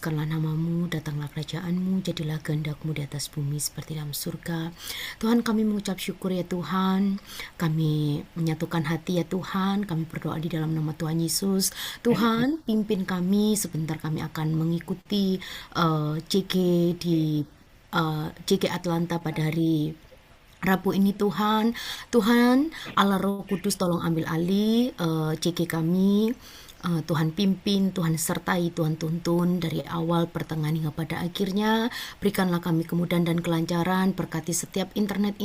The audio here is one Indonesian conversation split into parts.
dikuduskanlah namamu, datanglah kerajaanmu, jadilah kehendak-mu di atas bumi seperti dalam surga. Tuhan, kami mengucap syukur ya Tuhan, kami menyatukan hati ya Tuhan, kami berdoa di dalam nama Tuhan Yesus. Tuhan, pimpin kami, sebentar kami akan mengikuti CG di CG Atlanta pada hari Rabu ini Tuhan. Tuhan Allah Roh Kudus tolong ambil alih CG kami. Tuhan pimpin, Tuhan sertai, Tuhan tuntun dari awal, pertengahan hingga pada akhirnya. Berikanlah kami kemudahan dan kelancaran, berkati setiap internet,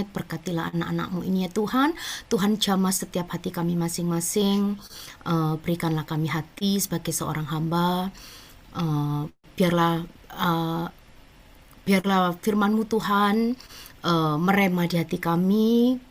berkatilah anak-anak-Mu ini ya Tuhan. Tuhan jamah setiap hati kami masing-masing. Berikanlah kami hati sebagai seorang hamba. Biarlah firman-Mu Tuhan merema di hati kami.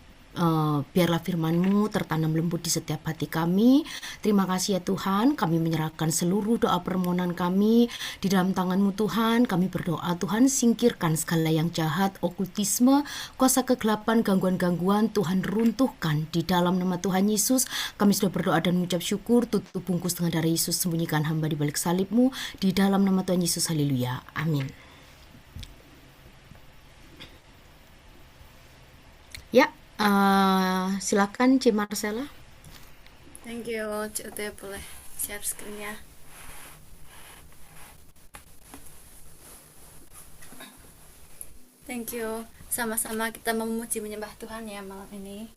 Biarlah firman-Mu tertanam lembut di setiap hati kami. Terima kasih ya Tuhan, kami menyerahkan seluruh doa permohonan kami di dalam tangan-Mu Tuhan. Kami berdoa Tuhan, singkirkan segala yang jahat, okultisme, kuasa kegelapan, gangguan-gangguan, Tuhan runtuhkan di dalam nama Tuhan Yesus. Kami sudah berdoa dan mengucap syukur, tutup bungkus dengan darah Yesus, sembunyikan hamba di balik salib-Mu, di dalam nama Tuhan Yesus, haleluya, amin. Ya, silakan C. Marcella. Thank you, Cute, boleh share screen-nya. Thank you. Sama-sama kita memuji menyembah Tuhan ya malam ini.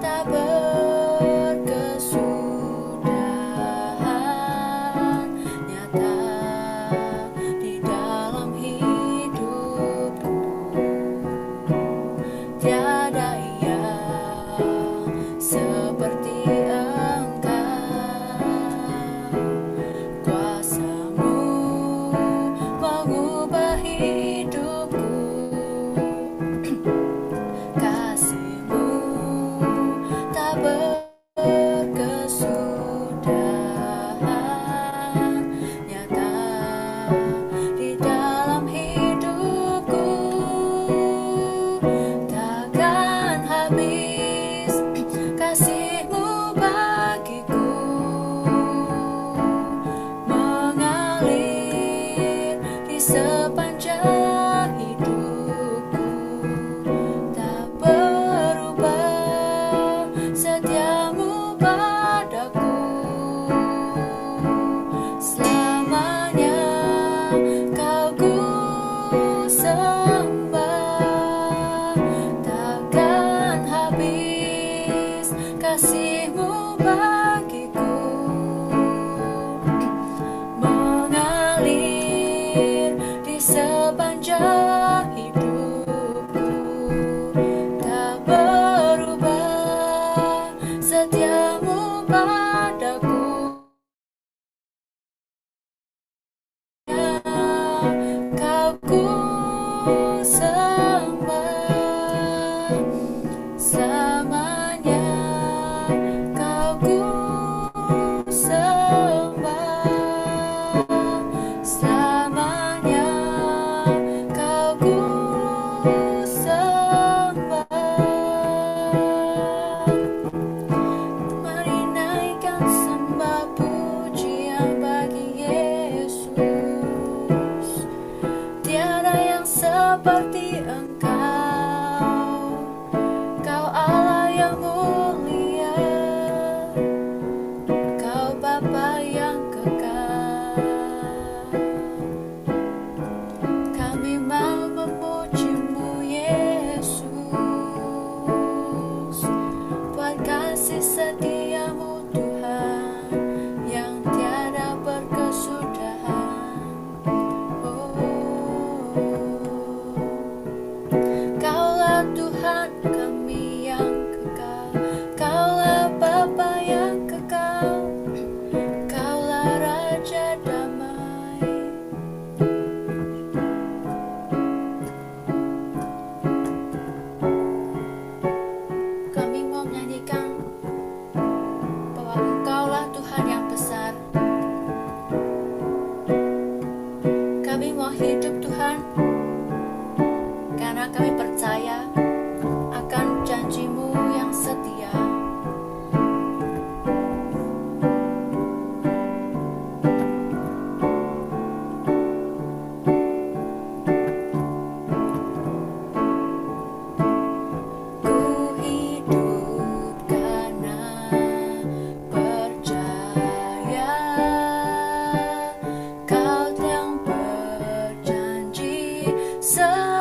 Tak berkesudahan. karena kami percaya akan janji-Mu yang setia. Ku hidup karena percaya Kau yang berjanji setia.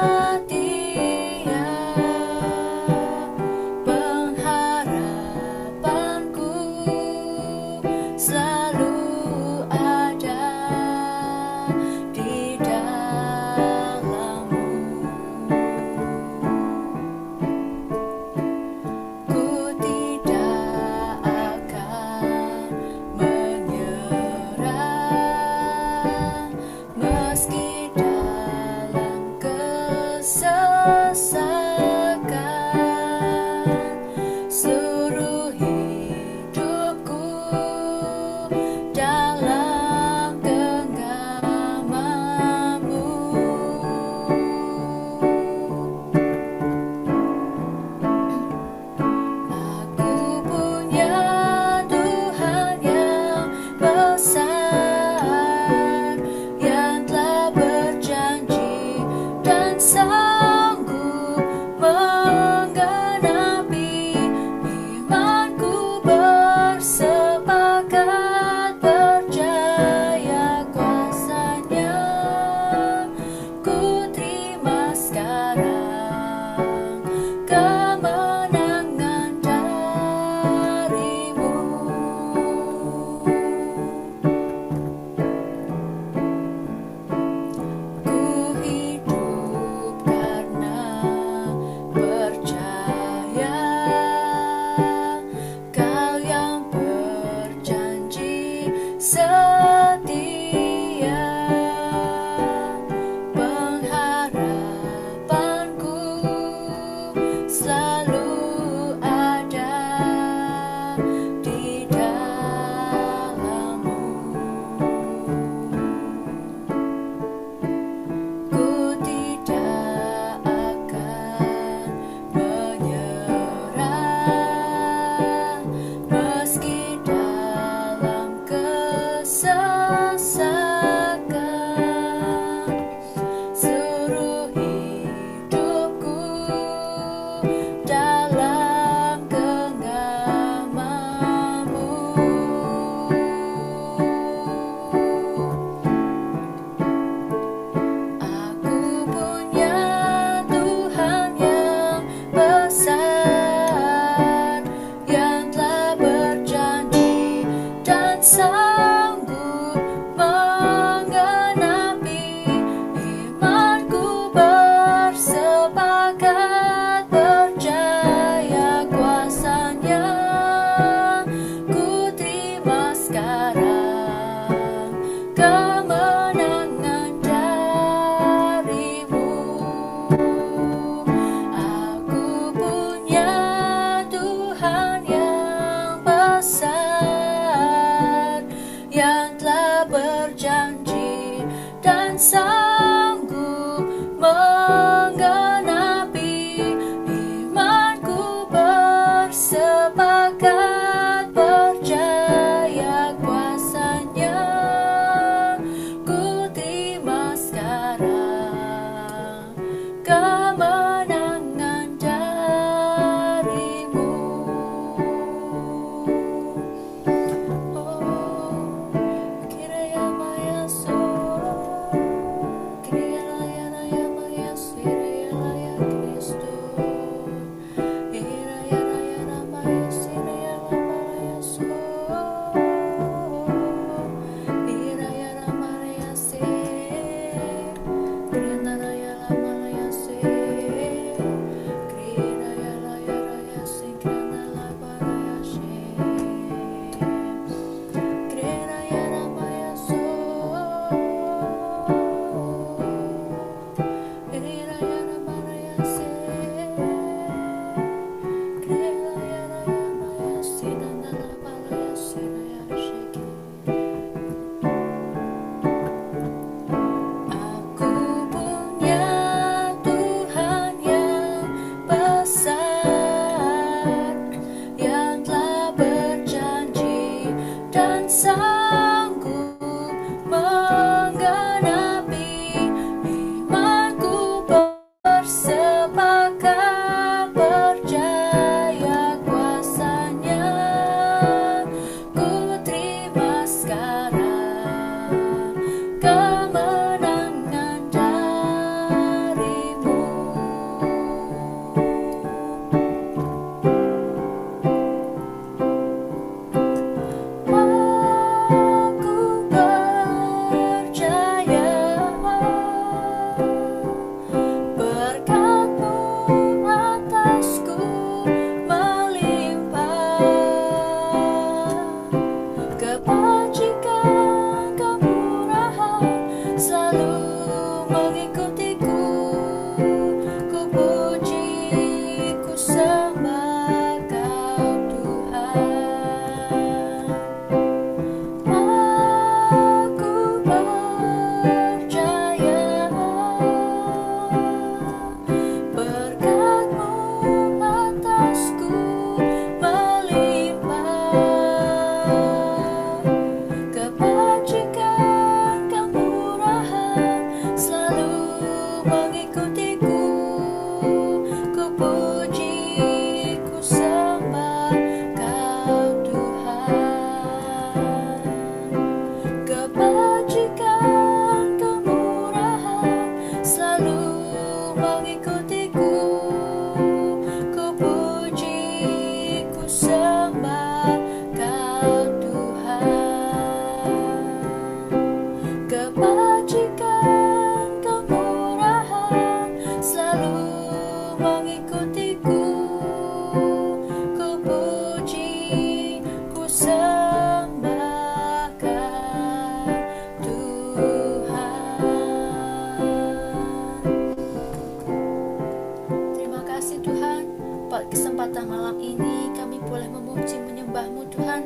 lewat kesempatan malam ini kami boleh memuji menyembah-Mu Tuhan.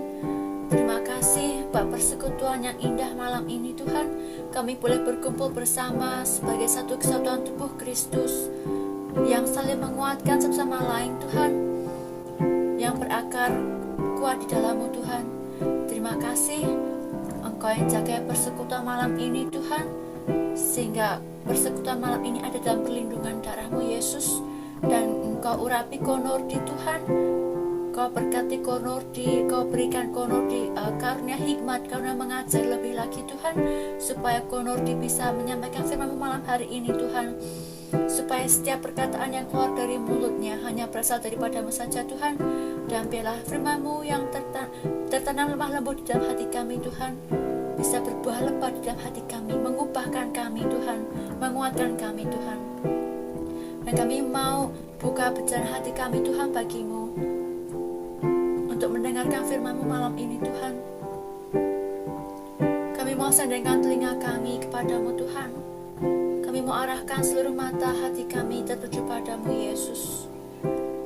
Terima kasih buat persekutuan yang indah malam ini Tuhan. Kami boleh berkumpul bersama sebagai satu kesatuan tubuh Kristus yang saling menguatkan satu sama lain Tuhan, yang berakar kuat di dalam-Mu Tuhan. Terima kasih Engkau yang jaga persekutuan malam ini Tuhan, sehingga persekutuan malam ini ada dalam perlindungan darah-Mu Yesus. Dan Engkau urapi Konordi Tuhan, Kau berkati Konordi, Kau berikan Konordi karunia hikmat, karunia mengajar lebih lagi Tuhan, supaya Konordi bisa menyampaikan firman-Mu malam hari ini Tuhan, supaya setiap perkataan yang keluar dari mulutnya hanya berasal daripada-Mu saja Tuhan. Dan biarlah firman-Mu yang tertanam lemah lembut di dalam hati kami Tuhan, bisa berbuah lebat di dalam hati kami, mengubahkan kami Tuhan, menguatkan kami Tuhan. Dan kami mau buka pejalan hati kami Tuhan bagi-Mu, untuk mendengarkan firman-Mu malam ini Tuhan. Kami mau sandangkan telinga kami kepada-Mu Tuhan. Kami mau arahkan seluruh mata hati kami tertuju pada-Mu Yesus.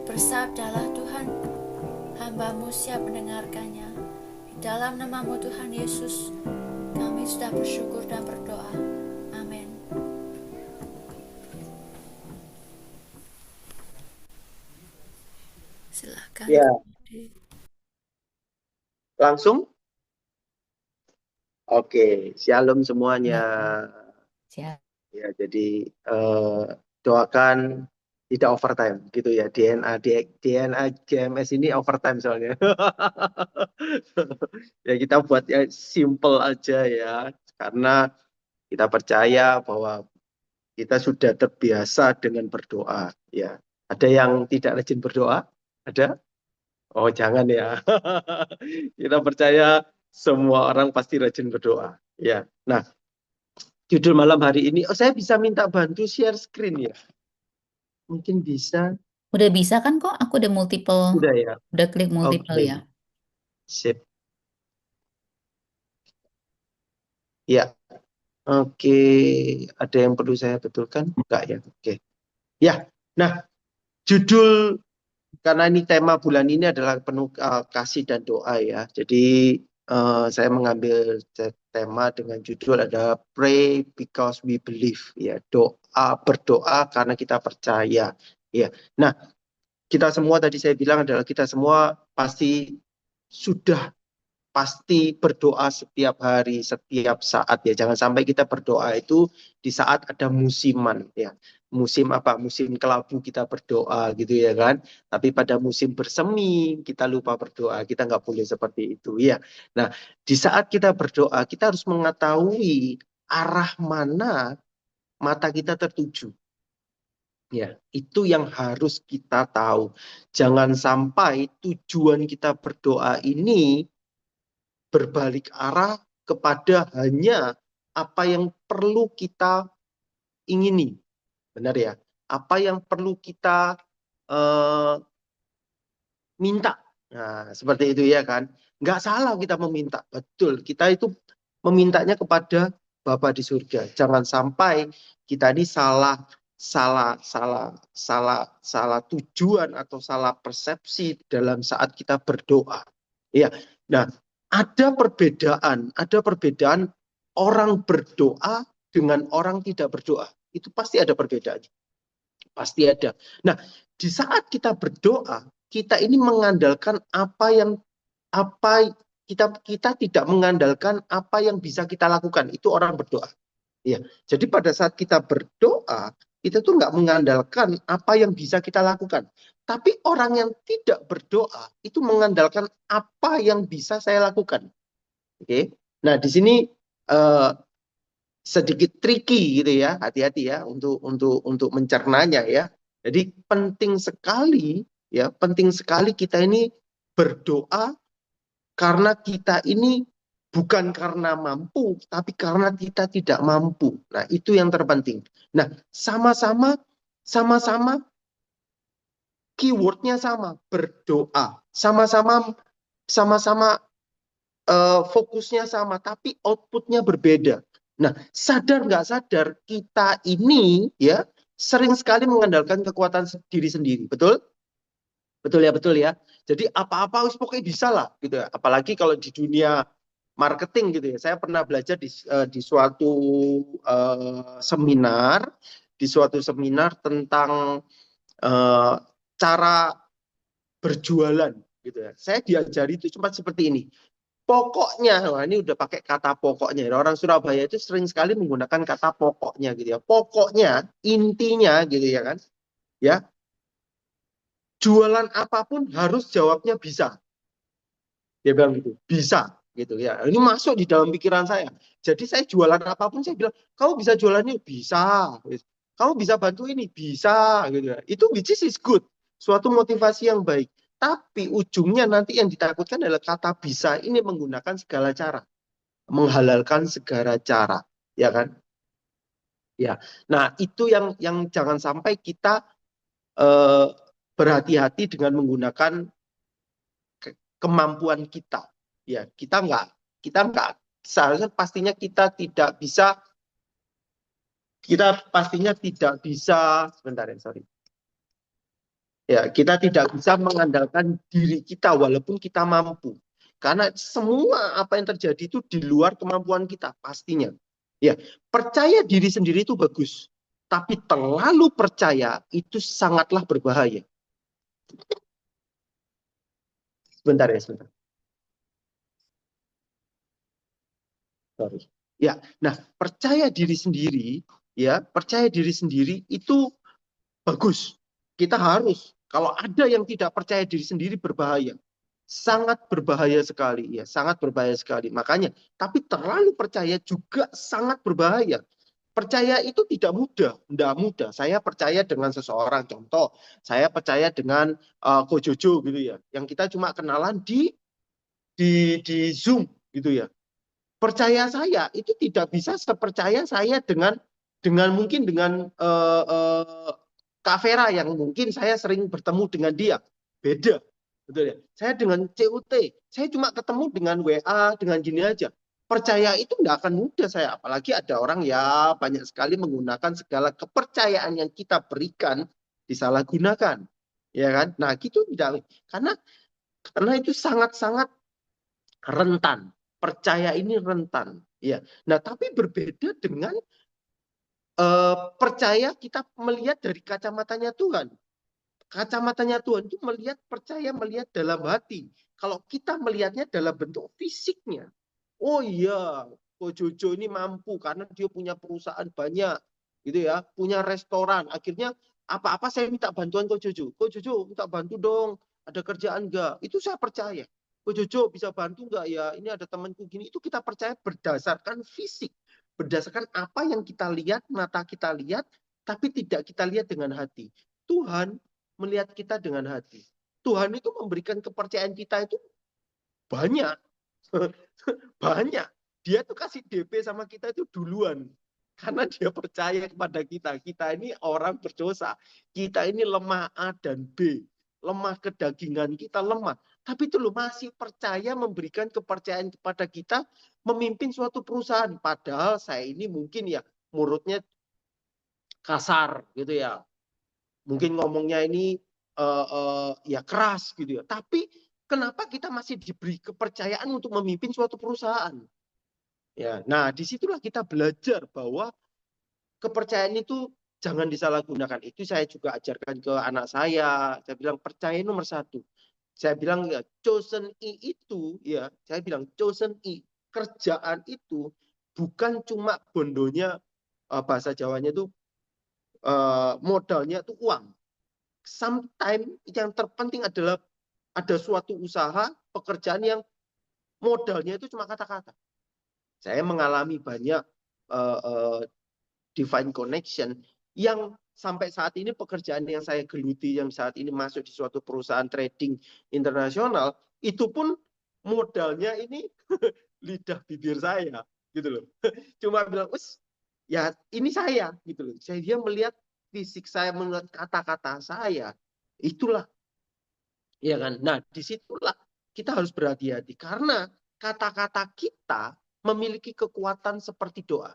Bersabdalah Tuhan, hamba-Mu siap mendengarkannya. Di dalam nama-Mu Tuhan Yesus, kami sudah bersyukur dan berdoa. Amin. Silakan. Ya, langsung. Oke, shalom semuanya. Siap. Ya, jadi doakan tidak overtime gitu ya. DNA GMS ini overtime soalnya. Ya kita buat ya simple aja ya, karena kita percaya bahwa kita sudah terbiasa dengan berdoa. Ya, ada yang tidak rajin berdoa? Ada? Oh, jangan ya. Kita percaya semua orang pasti rajin berdoa. Ya. Nah, judul malam hari ini, saya bisa minta bantu share screen ya? Mungkin bisa. Udah bisa kan kok? Aku udah multiple, Udah ya. udah klik multiple Oke. ya. Sip. Ya. Oke. Ada yang perlu saya betulkan? Enggak ya. Oke. Ya. Nah, judul, karena ini tema bulan ini adalah penuh kasih dan doa ya. Jadi saya mengambil tema dengan judul ada Pray Because We Believe ya. Berdoa karena kita percaya ya. Nah, kita semua tadi saya bilang adalah kita semua pasti berdoa setiap hari, setiap saat ya. Jangan sampai kita berdoa itu di saat ada musiman ya. Musim apa? Musim kelabu kita berdoa gitu ya kan. Tapi pada musim bersemi kita lupa berdoa. Kita nggak boleh seperti itu ya. Nah, di saat kita berdoa kita harus mengetahui arah mana mata kita tertuju. Ya, itu yang harus kita tahu. Jangan sampai tujuan kita berdoa ini berbalik arah kepada hanya apa yang perlu kita ingini. Benar ya? Apa yang perlu kita minta. Nah, seperti itu ya kan? Nggak salah kita meminta. Betul, kita itu memintanya kepada Bapa di surga. Jangan sampai kita ini salah tujuan atau salah persepsi dalam saat kita berdoa. Ya. Nah, ada perbedaan orang berdoa dengan orang tidak berdoa. Itu pasti ada perbedaan. Pasti ada. Nah, di saat kita berdoa, kita ini mengandalkan kita tidak mengandalkan apa yang bisa kita lakukan. Itu orang berdoa. Ya. Jadi pada saat kita berdoa, kita tuh nggak mengandalkan apa yang bisa kita lakukan. Tapi orang yang tidak berdoa itu mengandalkan apa yang bisa saya lakukan. Oke. Nah, di sini sedikit tricky gitu ya, hati-hati ya untuk mencernanya ya. Jadi penting sekali kita ini berdoa karena kita ini bukan karena mampu, tapi karena kita tidak mampu. Nah, itu yang terpenting. Nah, sama-sama keywordnya sama, berdoa. Sama-sama fokusnya sama, tapi outputnya berbeda. Nah, sadar nggak sadar kita ini ya sering sekali mengandalkan kekuatan diri sendiri, betul? betul ya. Jadi apa-apa wis pokoknya bisa lah gitu ya. Apalagi kalau di dunia marketing gitu ya. Saya pernah belajar di suatu seminar, tentang cara berjualan gitu ya. Saya diajari itu cuma seperti ini. Pokoknya, wah ini udah pakai kata pokoknya. Orang Surabaya itu sering sekali menggunakan kata pokoknya gitu ya. Pokoknya, intinya gitu ya kan. Ya, jualan apapun harus jawabnya bisa. Dia bilang gitu, bisa gitu ya. Ini masuk di dalam pikiran saya. Jadi saya jualan apapun saya bilang, kamu bisa jualannya bisa. Kamu bisa bantu ini bisa gitu ya. Itu which is good. Suatu motivasi yang baik. Tapi ujungnya nanti yang ditakutkan adalah kata bisa ini menggunakan segala cara, menghalalkan segala cara, ya kan? Ya. Nah, itu yang jangan sampai kita eh, berhati-hati dengan menggunakan kemampuan kita. Ya, kita nggak seharusnya pastinya tidak bisa sebentar ya, sorry. Ya, kita tidak bisa mengandalkan diri kita walaupun kita mampu. Karena semua apa yang terjadi itu di luar kemampuan kita pastinya. Ya, percaya diri sendiri itu bagus, tapi terlalu percaya itu sangatlah berbahaya. Sebentar ya, sebentar. Sorry. Ya, nah percaya diri sendiri, ya percaya diri sendiri itu bagus. Kita harus. Kalau ada yang tidak percaya diri sendiri berbahaya, sangat berbahaya sekali, ya sangat berbahaya sekali. Makanya, tapi terlalu percaya juga sangat berbahaya. Percaya itu tidak mudah. Saya percaya dengan seseorang, contoh, saya percaya dengan Ko Jojo gitu ya, yang kita cuma kenalan di Zoom gitu ya. Percaya saya itu tidak bisa sepercaya saya mungkin dengan Kak Vera yang mungkin saya sering bertemu dengan dia. Beda. Betul ya. Saya dengan CUT, saya cuma ketemu dengan WA, dengan gini aja. Percaya itu nggak akan mudah saya. Apalagi ada orang ya banyak sekali menggunakan segala kepercayaan yang kita berikan disalahgunakan. Ya kan? Nah, gitu tidak. Karena itu sangat-sangat rentan. Percaya ini rentan. Ya. Nah, tapi berbeda dengan percaya kita melihat dari kacamatanya Tuhan. Kacamatanya Tuhan itu melihat dalam hati. Kalau kita melihatnya dalam bentuk fisiknya. Oh iya, Ko Jojo ini mampu karena dia punya perusahaan banyak. Gitu ya, punya restoran. Akhirnya apa-apa saya minta bantuan Ko Jojo. Ko Jojo minta bantu dong, ada kerjaan enggak? Itu saya percaya. Ko Jojo bisa bantu enggak ya? Ini ada temanku gini. Itu kita percaya berdasarkan fisik. Berdasarkan apa yang kita lihat, mata kita lihat, tapi tidak kita lihat dengan hati. Tuhan melihat kita dengan hati. Tuhan itu memberikan kepercayaan kita itu banyak. Banyak. Dia tuh kasih DP sama kita itu duluan. Karena dia percaya kepada kita. Kita ini orang berdosa. Kita ini lemah A dan B. Lemah kedagingan kita lemah. Tapi itu loh masih percaya memberikan kepercayaan kepada kita memimpin suatu perusahaan. Padahal saya ini mungkin ya mulutnya kasar gitu ya. Mungkin ngomongnya ini ya keras gitu ya. Tapi kenapa kita masih diberi kepercayaan untuk memimpin suatu perusahaan? Ya, nah disitulah kita belajar bahwa kepercayaan itu jangan disalahgunakan. Itu saya juga ajarkan ke anak saya. Saya bilang percaya nomor satu. Saya bilang ya chosen E itu ya, saya bilang chosen E kerjaan itu bukan cuma bondonya bahasa Jawanya itu modalnya itu uang. Sometimes yang terpenting adalah ada suatu usaha, pekerjaan yang modalnya itu cuma kata-kata. Saya mengalami banyak divine connection yang sampai saat ini pekerjaan yang saya geluti, yang saat ini masuk di suatu perusahaan trading internasional, itu pun modalnya ini lidah bibir saya, gitu loh. Cuma bilang, ya ini saya, gitu loh. Dia melihat fisik saya, melihat kata-kata saya, itulah, ya kan. Nah, disitulah kita harus berhati-hati karena kata-kata kita memiliki kekuatan seperti doa.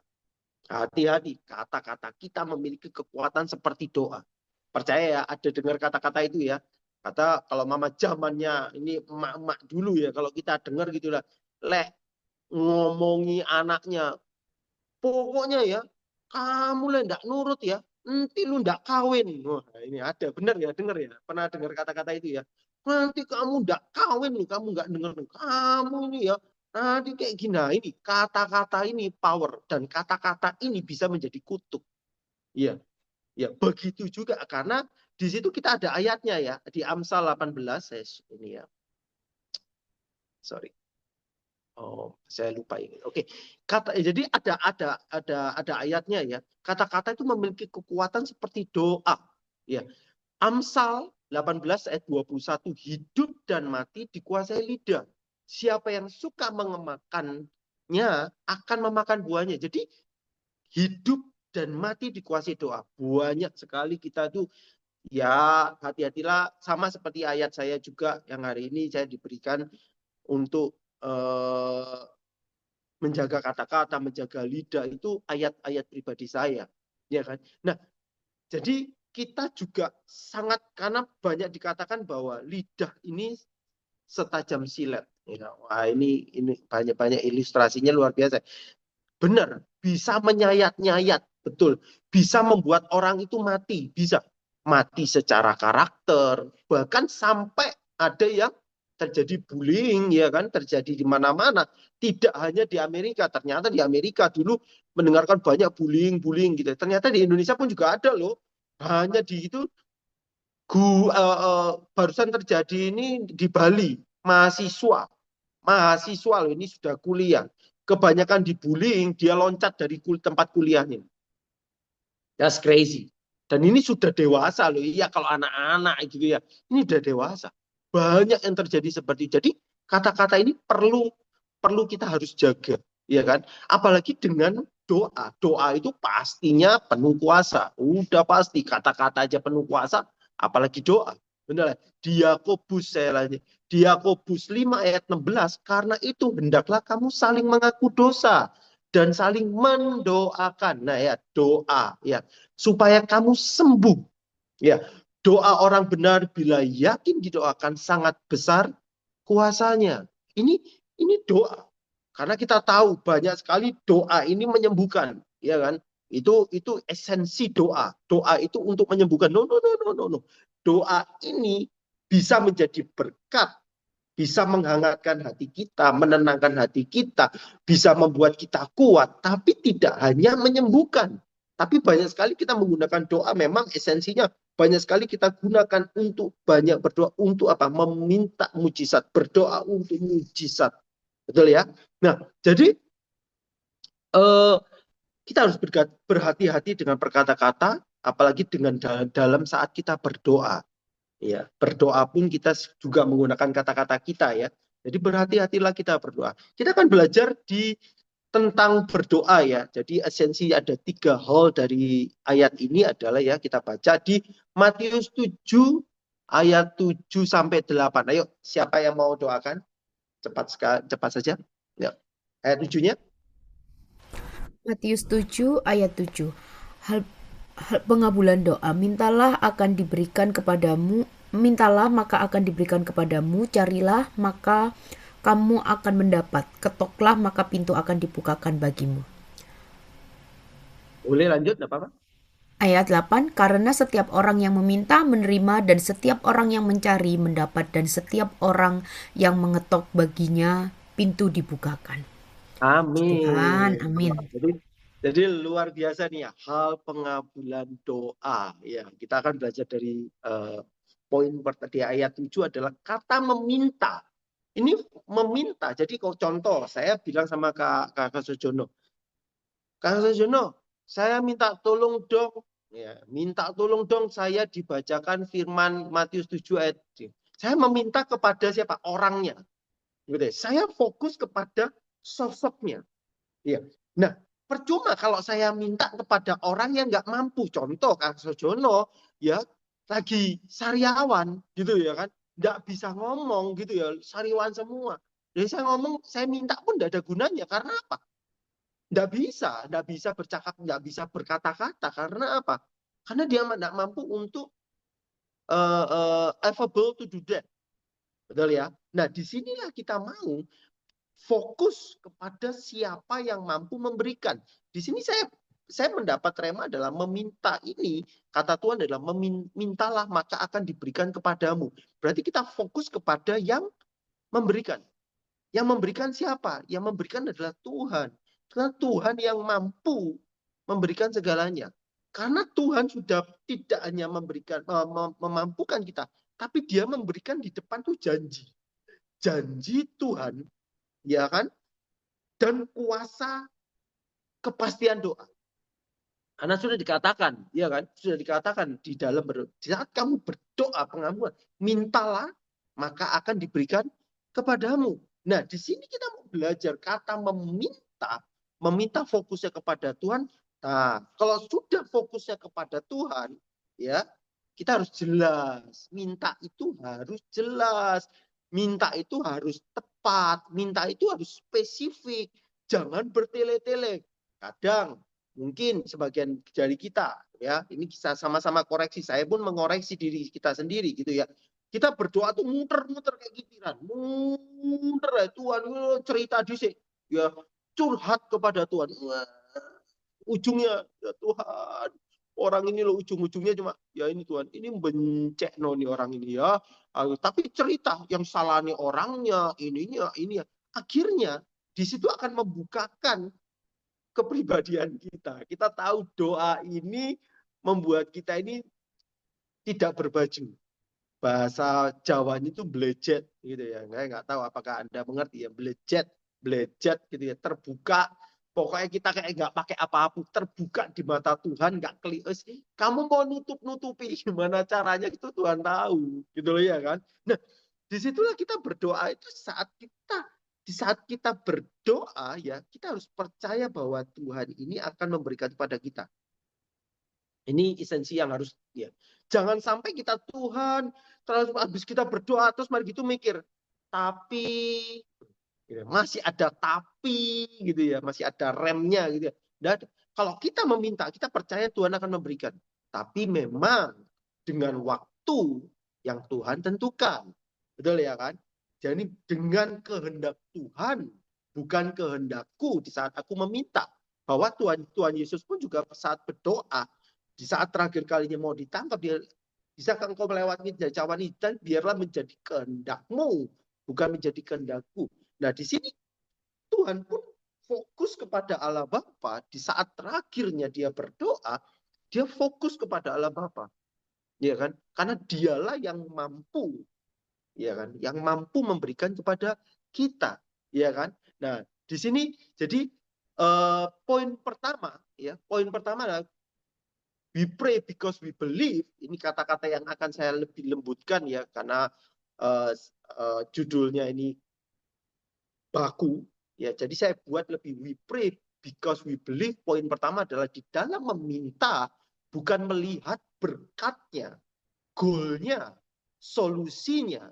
Hati-hati, kata-kata kita memiliki kekuatan seperti doa. Percaya ya, ada dengar kata-kata itu ya. Kata kalau mama zamannya ini emak-emak dulu ya, kalau kita dengar gitu lah, leh ngomongi anaknya, pokoknya ya, kamu lah ndak nurut ya, nanti lu ndak kawin. Wah, ini ada, benar ya, dengar ya, pernah dengar kata-kata itu ya. Nanti kamu ndak kawin nih, kamu nggak dengar, kamu ini ya, nanti kayak gini. Nah, ini kata-kata ini power, dan kata-kata ini bisa menjadi kutuk. Iya, ya begitu juga karena di situ kita ada ayatnya ya, di Amsal 18, ini ya, sorry. Oh, saya lupa ini. Oke, jadi ada ayatnya ya. Kata-kata itu memiliki kekuatan seperti doa. Ya, Amsal 18 ayat 21, hidup dan mati dikuasai lidah. Siapa yang suka mengemakannya akan memakan buahnya. Jadi hidup dan mati dikuasai doa. Banyak sekali kita tuh ya hati-hatilah, sama seperti ayat saya juga yang hari ini saya diberikan untuk menjaga kata-kata, menjaga lidah, itu ayat-ayat pribadi saya, ya kan? Nah, jadi kita juga sangat, karena banyak dikatakan bahwa lidah ini setajam silet. Ya, wah ini banyak ilustrasinya luar biasa. Benar, bisa menyayat-nyayat, betul. Bisa membuat orang itu mati, bisa mati secara karakter, bahkan sampai ada yang terjadi bullying, ya kan, terjadi di mana-mana. Tidak hanya di Amerika, ternyata di Amerika dulu mendengarkan banyak bullying gitu. Ternyata di Indonesia pun juga ada loh. Hanya di itu barusan terjadi ini di Bali, mahasiswa loh, ini sudah kuliah. Kebanyakan dibullying, dia loncat dari tempat kuliahnya. That's crazy. Dan ini sudah dewasa loh. Iya, kalau anak-anak gitu ya. Ini udah dewasa. Banyak yang terjadi seperti itu. Jadi kata-kata ini perlu kita harus jaga, ya kan? Apalagi dengan doa. Doa itu pastinya penuh kuasa. Udah pasti kata-kata aja penuh kuasa, apalagi doa. Benar. Yakobus saya lanjut. Yakobus 5 ayat 16, karena itu hendaklah kamu saling mengaku dosa dan saling mendoakan. Nah ya, doa ya, supaya kamu sembuh. Ya, doa orang benar bila yakin didoakan sangat besar kuasanya. Ini doa. Karena kita tahu banyak sekali doa ini menyembuhkan, ya kan? Itu esensi doa. Doa itu untuk menyembuhkan. No, no, no, no, no, no. Doa ini bisa menjadi berkat, bisa menghangatkan hati kita, menenangkan hati kita, bisa membuat kita kuat, tapi tidak hanya menyembuhkan. Tapi banyak sekali kita menggunakan doa, memang esensinya banyak sekali kita gunakan untuk banyak berdoa, untuk apa? Meminta mujizat, berdoa untuk mujizat. Betul ya? Nah, jadi kita harus berhati-hati dengan perkata-kata, apalagi dengan dalam saat kita berdoa. Ya, berdoa pun kita juga menggunakan kata-kata kita ya. Jadi berhati-hatilah kita berdoa. Kita akan belajar tentang berdoa ya. Jadi esensi ada 3 hal dari ayat ini adalah ya, kita baca di Matius 7 ayat 7 sampai 8. Ayo, siapa yang mau doakan? Cepat saja. Ya. Ayat 7-nya. Matius 7 ayat 7. Hal pengabulan doa, mintalah akan diberikan kepadamu, mintalah maka akan diberikan kepadamu, carilah maka kamu akan mendapat, ketoklah maka pintu akan dibukakan bagimu. Boleh lanjut, enggak apa-apa. Ayat 8, karena setiap orang yang meminta menerima, dan setiap orang yang mencari mendapat, dan setiap orang yang mengetok baginya pintu dibukakan. Amin. Tuhan, amin. Jadi luar biasa nih ya, hal pengabulan doa. Ya, kita akan belajar dari poin di ayat 7 adalah kata meminta. Ini meminta. Jadi kalau contoh, saya bilang sama Kak Sojono, Kak Sojono, saya minta tolong dong. Ya, minta tolong dong saya dibacakan firman Matius 7 ayat 7. Saya meminta kepada siapa? Orangnya. Gitu. Saya fokus kepada sosoknya. Ya. Nah, percuma kalau saya minta kepada orang yang nggak mampu. Contoh Kang Sojono ya lagi sariawan gitu ya kan, nggak bisa ngomong gitu ya, sariawan semua. Jadi saya ngomong, saya minta pun nggak ada gunanya. Karena apa? Nggak bisa bercakap, nggak bisa berkata-kata. Karena apa? Karena dia nggak mampu untuk able to do that. Betul ya? Nah, disinilah kita mau fokus kepada siapa yang mampu memberikan. Di sini saya mendapat rema adalah meminta ini, kata Tuhan adalah mintalah maka akan diberikan kepadamu. Berarti kita fokus kepada yang memberikan. Yang memberikan siapa? Yang memberikan adalah Tuhan. Karena Tuhan yang mampu memberikan segalanya. Karena Tuhan sudah tidak hanya memberikan memampukan kita, tapi Dia memberikan di depan tuh janji. Janji Tuhan, ya kan? Dan kuasa kepastian doa. Karena sudah dikatakan, ya kan? Sudah dikatakan di dalam di saat kamu berdoa pengampunan, mintalah maka akan diberikan kepadamu. Nah, di sini kita mau belajar kata meminta fokusnya kepada Tuhan. Nah, kalau sudah fokusnya kepada Tuhan, ya, kita harus jelas. Minta itu harus jelas. Minta itu harus tepat. Minta itu harus spesifik. Jangan bertele-tele. Kadang mungkin sebagian dari kita, ya, ini bisa sama-sama koreksi. Saya pun mengoreksi diri kita sendiri, gitu ya. Kita berdoa tuh muter-muter kayak gitiran, muter ya Tuhan, cerita di sini, ya curhat kepada Tuhan. Ujungnya ya Tuhan, orang ini loh ujung-ujungnya cuma ya ini Tuhan, ini bencek nih orang ini ya. Tapi cerita yang salah nih orangnya, ininya, ini ya. Akhirnya di situ akan membukakan kepribadian kita. Kita tahu doa ini membuat kita ini tidak berbaju. Bahasa Jawanya itu blejet gitu ya. Nggak tahu apakah Anda mengerti ya, blejet gitu ya, terbuka. Pokoknya kita kayak nggak pakai apa-apa, terbuka di mata Tuhan, nggak kelius. Kamu mau nutupi gimana caranya itu Tuhan tahu, gitu loh ya kan. Nah, disitulah kita berdoa itu di saat kita berdoa ya, kita harus percaya bahwa Tuhan ini akan memberikan kepada kita. Ini esensi yang harus ya. Jangan sampai kita Tuhan terus habis kita berdoa terus mari gitu mikir tapi gitu, masih ada tapi gitu ya, masih ada remnya gitu ya. Dan kalau kita meminta, kita percaya Tuhan akan memberikan. Tapi memang dengan waktu yang Tuhan tentukan. Betul ya kan? Jadi dengan kehendak Tuhan, bukan kehendakku di saat aku meminta. Bahwa Tuhan Yesus pun juga saat berdoa, di saat terakhir kalinya mau ditangkap, dia bisa engkau melewati cawan ini dan biarlah menjadi kehendakmu, bukan menjadi kehendakku. Nah, di sini Tuhan pun fokus kepada Allah Bapa. Di saat terakhirnya dia berdoa, dia fokus kepada Allah Bapa. Ya kan? Karena dialah yang mampu, ya kan? Yang mampu memberikan kepada kita, ya kan? Nah, di sini jadi poin pertama adalah we pray because we believe. Ini kata-kata yang akan saya lebih lembutkan ya, karena judulnya ini baku. Ya, jadi saya buat lebih we pray because we believe. Poin pertama adalah di dalam meminta bukan melihat berkatnya, goalnya, solusinya,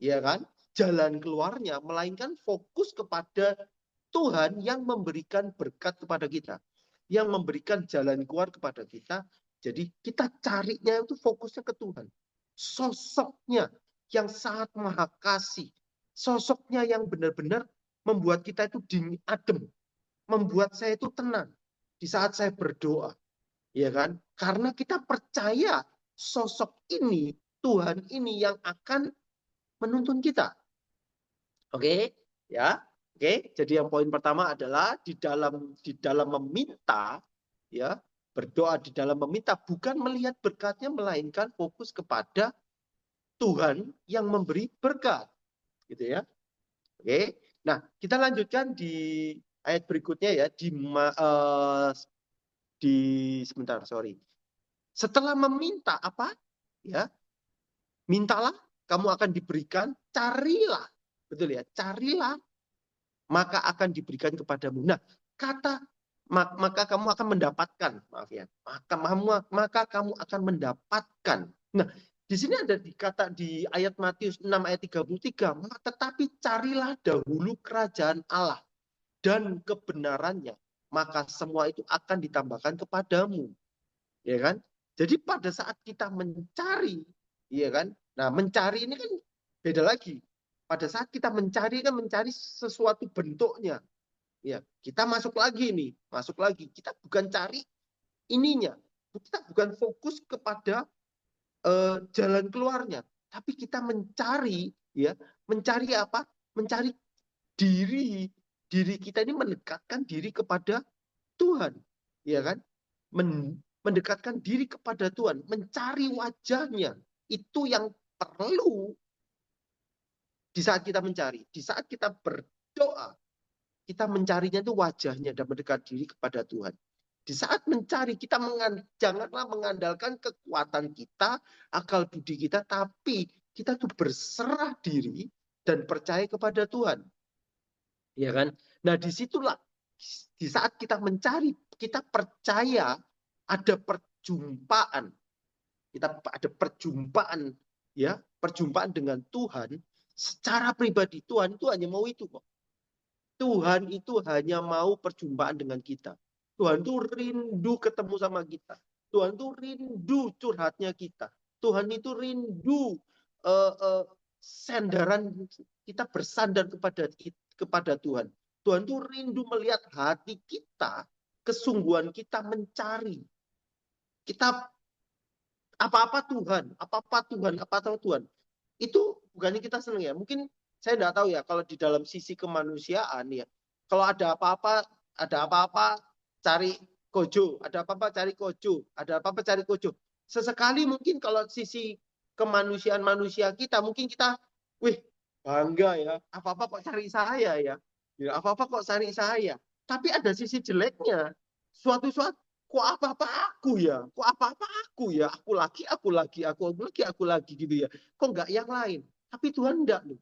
ya kan, jalan keluarnya, melainkan fokus kepada Tuhan yang memberikan berkat kepada kita, yang memberikan jalan keluar kepada kita. Jadi kita carinya itu fokusnya ke Tuhan. Sosoknya yang sangat maha kasih. Sosoknya yang benar-benar membuat kita itu dingin, adem. Membuat saya itu tenang di saat saya berdoa. Ya kan? Karena kita percaya sosok ini, Tuhan ini yang akan menuntun kita. Oke? Ya. Oke, jadi yang poin pertama adalah di dalam meminta, ya, berdoa di dalam meminta bukan melihat berkatnya, melainkan fokus kepada Tuhan yang memberi berkat, gitu ya. Oke, nah kita lanjutkan di ayat berikutnya ya, setelah meminta apa? Ya, mintalah, kamu akan diberikan, carilah, betul ya, carilah maka akan diberikan kepadamu. Nah, kata maka kamu akan mendapatkan, maaf ya, maka kamu akan mendapatkan. Nah, di sini ada kata di ayat Matius 6 ayat 33, tetapi carilah dahulu kerajaan Allah dan kebenarannya, maka semua itu akan ditambahkan kepadamu. Ya kan? Jadi pada saat kita mencari, ya kan, Nah, mencari ini kan beda lagi. Pada saat kita mencari kan mencari sesuatu bentuknya. Ya, kita masuk lagi nih, masuk lagi. Kita bukan cari ininya. Kita bukan fokus kepada jalan keluarnya, tapi kita mencari, ya, mencari apa? Mencari diri kita ini mendekatkan diri kepada Tuhan, ya kan? Mendekatkan diri kepada Tuhan, mencari wajahnya. Itu yang perlu di saat kita mencari. Di saat kita berdoa, kita mencarinya itu wajahnya dan mendekat diri kepada Tuhan. Di saat mencari, kita janganlah mengandalkan kekuatan kita, akal budi kita, tapi kita tuh berserah diri dan percaya kepada Tuhan. Ya kan? Nah, disitulah di saat kita mencari, kita percaya ada perjumpaan. Kita ada perjumpaan, ya, perjumpaan dengan Tuhan secara pribadi. Tuhan itu hanya mau itu kok. Tuhan itu hanya mau perjumpaan dengan kita. Tuhan itu rindu ketemu sama kita. Tuhan itu rindu curhatnya kita. Tuhan itu rindu sandaran kita bersandar kepada Tuhan. Tuhan itu rindu melihat hati kita, kesungguhan kita mencari. Kita apa-apa Tuhan, apa-apa Tuhan, apa-apa Tuhan. Itu bukannya kita senang ya. Mungkin saya tidak tahu ya kalau di dalam sisi kemanusiaan ya. Kalau ada apa-apa cari kojo, ada apa-apa cari kojo, ada apa-apa cari kojo. Sesekali mungkin kalau sisi kemanusiaan manusia kita, mungkin kita, wih, bangga ya, apa-apa kok cari saya ya. Ya, apa-apa kok cari saya. Tapi ada sisi jeleknya. Suatu-suatu kok apa-apa aku ya, kok apa-apa aku ya, aku lagi gitu ya. Kok enggak yang lain? Tapi Tuhan enggak loh.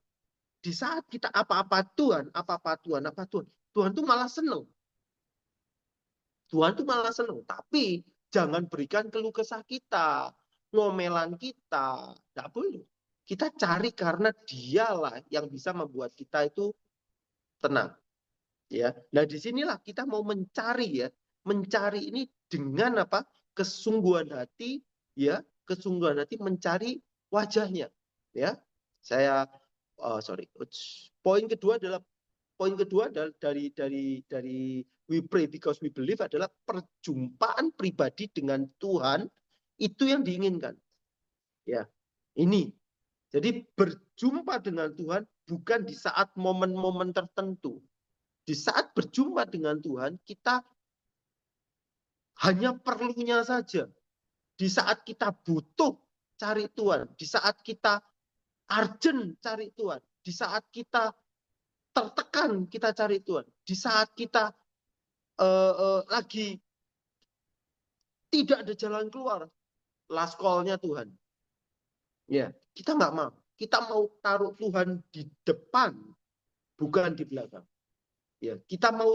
Di saat kita apa-apa Tuhan, Tuhan tuh malah seneng. Tuhan tuh malah seneng. Tapi jangan berikan keluh kesah kita, ngomelan kita, enggak boleh. Kita cari karena dialah yang bisa membuat kita itu tenang. Ya, nah disinilah kita mau mencari ya, mencari ini dengan apa? Kesungguhan hati, ya, kesungguhan hati mencari wajahnya. Ya, saya Poin kedua adalah dari we pray because we believe adalah perjumpaan pribadi dengan Tuhan itu yang diinginkan. Ya, ini. Jadi berjumpa dengan Tuhan bukan di saat momen-momen tertentu. Di saat berjumpa dengan Tuhan, kita hanya perlunya saja. Di saat kita butuh, cari Tuhan. Di saat kita urgent, cari Tuhan. Di saat kita tertekan, kita cari Tuhan. Di saat kita lagi tidak ada jalan keluar, last call-nya Tuhan. Ya, kita nggak mau. Kita mau taruh Tuhan di depan, bukan di belakang. Ya, kita mau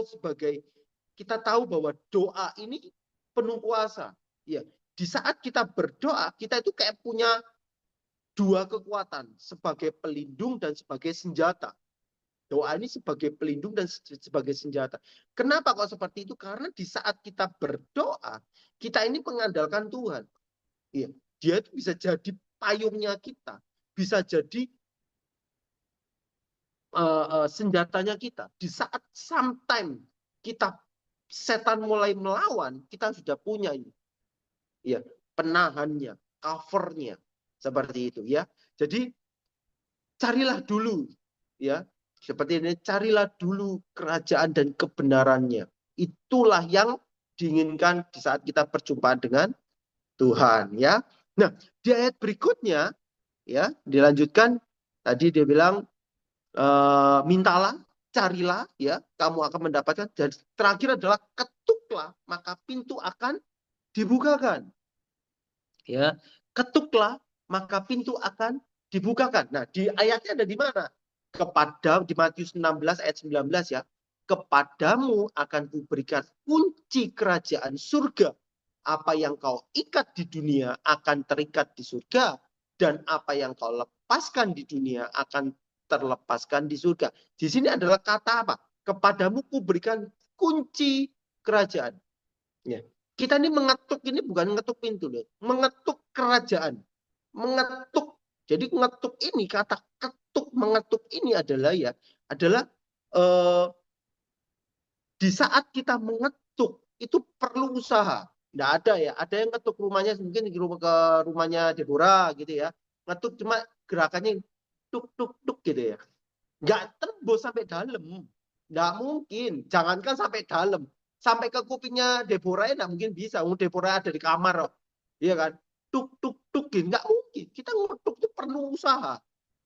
kita tahu bahwa doa ini penuh kuasa. Ya, di saat kita berdoa, kita itu kayak punya dua kekuatan, sebagai pelindung dan sebagai senjata. Doa ini sebagai pelindung dan sebagai senjata. Kenapa kok seperti itu? Karena di saat kita berdoa, kita ini mengandalkan Tuhan. Ya, dia itu bisa jadi payungnya kita, bisa jadi senjatanya kita. Di saat sometime setan mulai melawan, kita sudah punya ini, ya, penahannya, covernya, seperti itu ya. Jadi carilah dulu, ya, seperti ini, carilah dulu kerajaan dan kebenarannya. Itulah yang diinginkan di saat kita perjumpaan dengan Tuhan, ya. Nah, di ayat berikutnya, ya, dilanjutkan. Tadi dia bilang, mintalah, carilah, ya, kamu akan mendapatkan. Dan terakhir adalah ketuklah, maka pintu akan dibukakan. Ya, ketuklah, maka pintu akan dibukakan. Nah, di ayatnya ada di mana? Di Matius 16 ayat 19 ya. Kepadamu akan kuberikan kunci kerajaan surga. Apa yang kau ikat di dunia akan terikat di surga, dan apa yang kau lepaskan di dunia akan terlepaskan di surga. Di sini adalah kata apa? Kepadamu kuberikan kunci kerajaan. Ya. Kita ini mengetuk, ini bukan mengetuk pintu loh, mengetuk kerajaan, mengetuk Jadi ngetuk ini, kata ketuk, mengetuk ini adalah di saat kita mengetuk itu perlu usaha. Nggak ada ya, ada yang ketuk rumahnya mungkin ke rumahnya Deborah gitu ya. Ngetuk cuma gerakannya tuk tuk tuk gitu ya. Nggak tembus sampai dalam. Nggak mungkin. Jangankan sampai dalam. Sampai ke kupingnya Deborah nggak mungkin bisa. Deborah ada di kamar. Iya kan? Tuk tuk tuk gitu. Nggak mungkin. Kita ngetuk itu perlu usaha.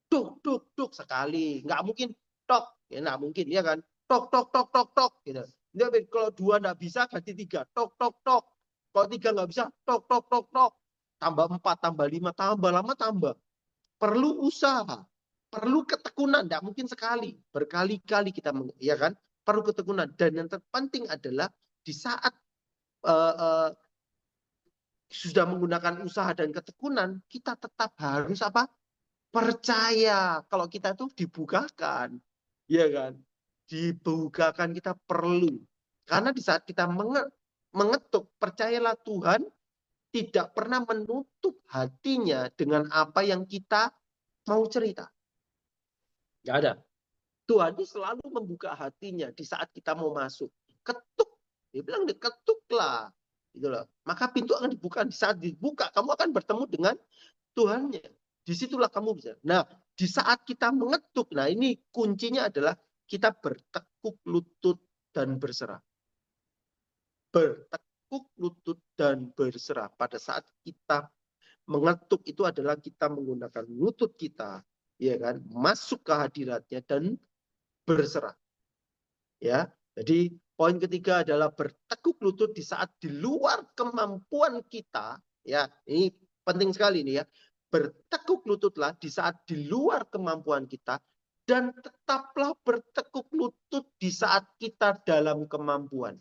Tuk tuk tuk sekali. Nggak mungkin tok. Ya nggak mungkin ya kan? Tok tok tok tok tok gitu. Jadi kalau 2 nggak bisa ganti 3. Tok tok tok. Kalau 3 nggak bisa tok tok tok tok. Tambah 4, tambah 5, tambah lama tambah. Perlu usaha, perlu ketekunan, tidak mungkin sekali, berkali-kali kita, ya kan, perlu ketekunan. Dan yang terpenting adalah di saat sudah menggunakan usaha dan ketekunan, kita tetap harus apa? Percaya kalau kita tuh dibukakan, ya kan, dibukakan kita perlu. Karena di saat kita mengetuk, percayalah Tuhan tidak pernah menutup hatinya dengan apa yang kita mau cerita. Nggak ada. Tuhan itu selalu membuka hatinya di saat kita mau masuk. Ketuk. Dia bilang, ketuklah. Gitu loh. Maka pintu akan dibuka. Di saat dibuka, kamu akan bertemu dengan Tuhannya. Disitulah kamu bisa. Nah, di saat kita mengetuk, nah ini kuncinya adalah kita bertekuk lutut dan berserah. Bertekuk lutut dan berserah. Pada saat kita mengetuk itu adalah kita menggunakan lutut kita, ya kan, masuk ke hadiratnya dan berserah. Ya, jadi poin ketiga adalah bertekuk lutut di saat di luar kemampuan kita. Ya, ini penting sekali ini ya. Bertekuk lututlah di saat di luar kemampuan kita dan tetaplah bertekuk lutut di saat kita dalam kemampuan.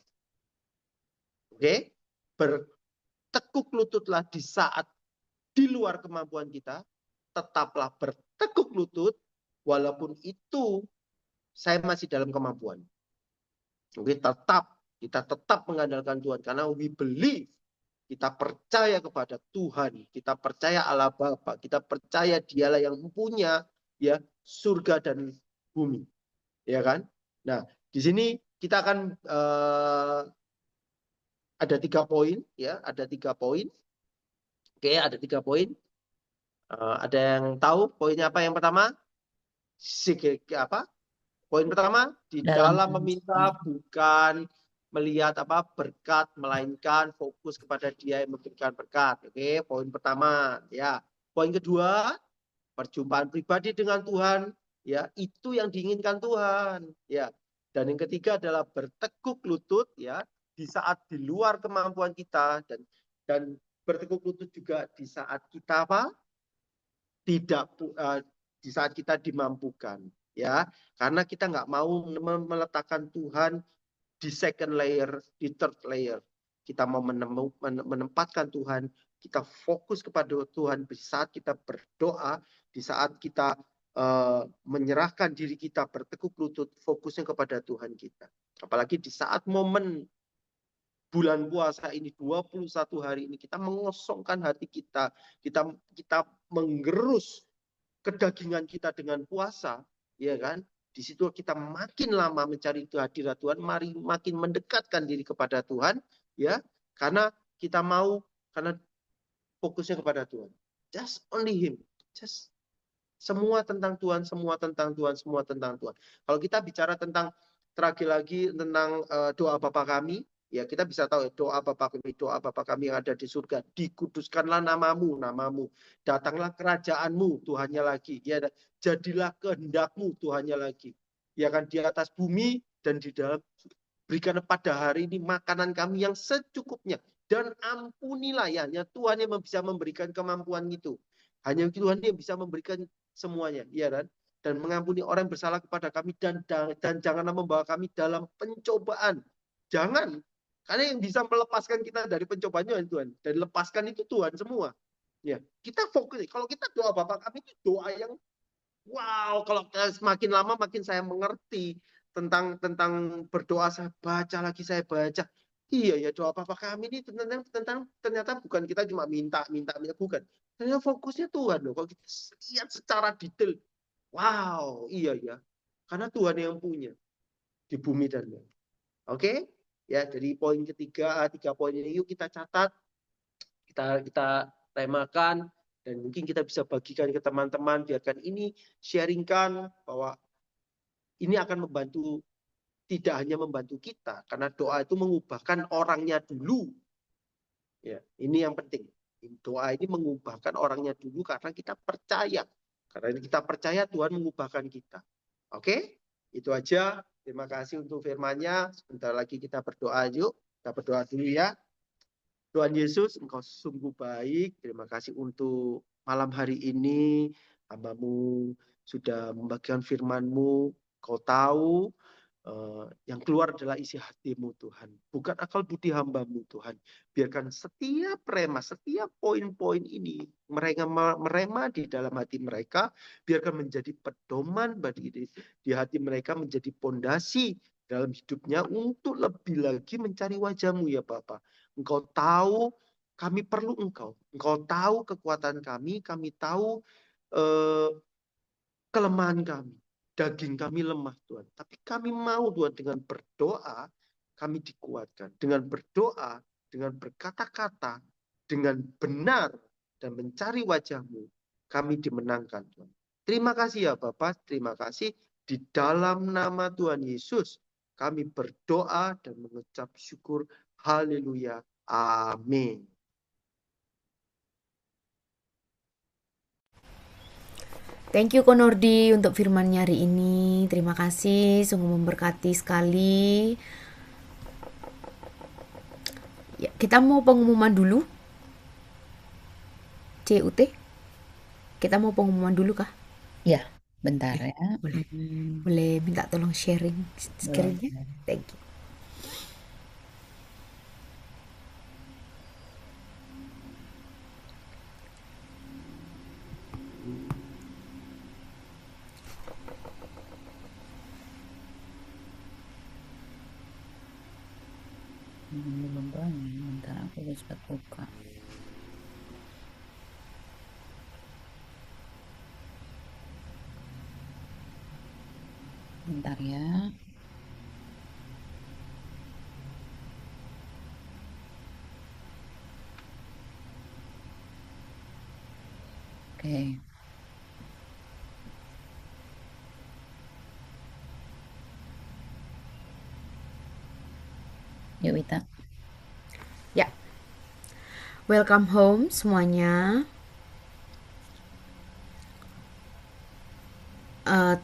Oke? Bertekuk lututlah di saat di luar kemampuan kita, tetaplah bertekuk lutut, walaupun itu saya masih dalam kemampuan. Oke, kita tetap mengandalkan Tuhan, karena we believe, kita percaya kepada Tuhan, kita percaya Allah Bapa, kita percaya Dialah yang mempunyai ya surga dan bumi, ya kan? Nah, di sini kita akan ada 3 poin, ya, ada 3 poin. Oke, ada 3 poin. Ada yang tahu poinnya apa? Yang pertama, poin pertama, di dalam meminta bukan melihat berkat, melainkan fokus kepada Dia yang memberikan berkat. Oke, poin pertama, ya. Poin kedua, perjumpaan pribadi dengan Tuhan, ya, itu yang diinginkan Tuhan, ya. Dan yang ketiga adalah bertekuk lutut, ya, di saat di luar kemampuan kita, dan bertekuk lutut juga di saat kita di saat kita dimampukan, ya, karena kita nggak mau meletakkan Tuhan di second layer, di third layer. Kita mau menempatkan Tuhan, kita fokus kepada Tuhan di saat kita berdoa, di saat kita menyerahkan diri kita, bertekuk lutut, fokusnya kepada Tuhan kita. Apalagi di saat momen bulan puasa ini, 21 hari ini, kita mengosongkan hati kita, kita menggerus kedagingan kita dengan puasa, ya kan? Di situ kita makin lama mencari hadirat Tuhan, makin mendekatkan diri kepada Tuhan, ya, karena kita mau, karena fokusnya kepada Tuhan. Just only Him, just semua tentang Tuhan, semua tentang Tuhan, semua tentang Tuhan. Kalau kita bicara tentang terakhir lagi tentang doa Bapa kami, ya kita bisa tahu doa Bapa kami yang ada di surga, dikuduskanlah namamu, datanglah kerajaanmu, Tuhannya lagi, ya, jadilah kehendakmu, Tuhannya lagi, ya kan, di atas bumi dan di dalam. Berikan pada hari ini makanan kami yang secukupnya, dan ampunilah, ya, hanya Tuhan yang bisa memberikan kemampuan itu, hanya Tuhan yang bisa memberikan semuanya, ya kan, dan mengampuni orang yang bersalah kepada kami, dan janganlah membawa kami dalam pencobaan. Jangan. Karena yang bisa melepaskan kita dari pencobaan Tuhan, dan lepaskan itu Tuhan semua. Ya, kita fokus. Kalau kita doa Bapa kami itu doa yang wow. Kalau semakin lama makin saya mengerti tentang berdoa, saya baca lagi, Iya ya, doa Bapa kami ini tentang ternyata bukan kita cuma minta, bukan. Hanya fokusnya Tuhan loh. Kalau kita lihat secara detail, wow, iya ya. Karena Tuhan yang punya di bumi dan bumi. Oke? Ya, dari poin ketiga, 3 poin ini yuk kita catat, kita temakan, dan mungkin kita bisa bagikan ke teman-teman, biarkan ini sharingkan bahwa ini akan membantu, tidak hanya membantu kita, karena doa itu mengubahkan orangnya dulu. Ya, ini yang penting. Doa ini mengubahkan orangnya dulu karena kita percaya. Karena kita percaya Tuhan mengubahkan kita. Oke? Itu aja. Terima kasih untuk firman-Nya. Sebentar lagi kita berdoa yuk. Kita berdoa dulu ya. Tuhan Yesus, Engkau sungguh baik. Terima kasih untuk malam hari ini. Hamba-Mu sudah membagikan firman-Mu. Kau tahu yang keluar adalah isi hati-Mu Tuhan. Bukan akal budi hamba-Mu Tuhan. Biarkan setiap rema, setiap poin-poin ini merema di dalam hati mereka. Biarkan menjadi pedoman di hati mereka, menjadi pondasi dalam hidupnya untuk lebih lagi mencari wajah-Mu ya Bapa. Engkau tahu kami perlu Engkau. Engkau tahu kekuatan kami tahu kelemahan kami. Daging kami lemah Tuhan. Tapi kami mau Tuhan dengan berdoa, kami dikuatkan. Dengan berdoa, dengan berkata-kata, dengan benar, dan mencari wajah-Mu, kami dimenangkan Tuhan. Terima kasih ya Bapak, terima kasih. Di dalam nama Tuhan Yesus, kami berdoa dan mengucap syukur. Haleluya. Amin. Thank you Ko Nordi untuk firman-Nya hari ini. Terima kasih, sungguh memberkati sekali. Ya, kita mau pengumuman dulu. CUT. Kita mau pengumuman dulu kah? Ya, bentar ya. Boleh minta tolong sharing screen-nya? Thank you. Belum bangun, bentar aku bisa buka. Bentar ya. Oke. Yuk Wita. Ya. Welcome home semuanya.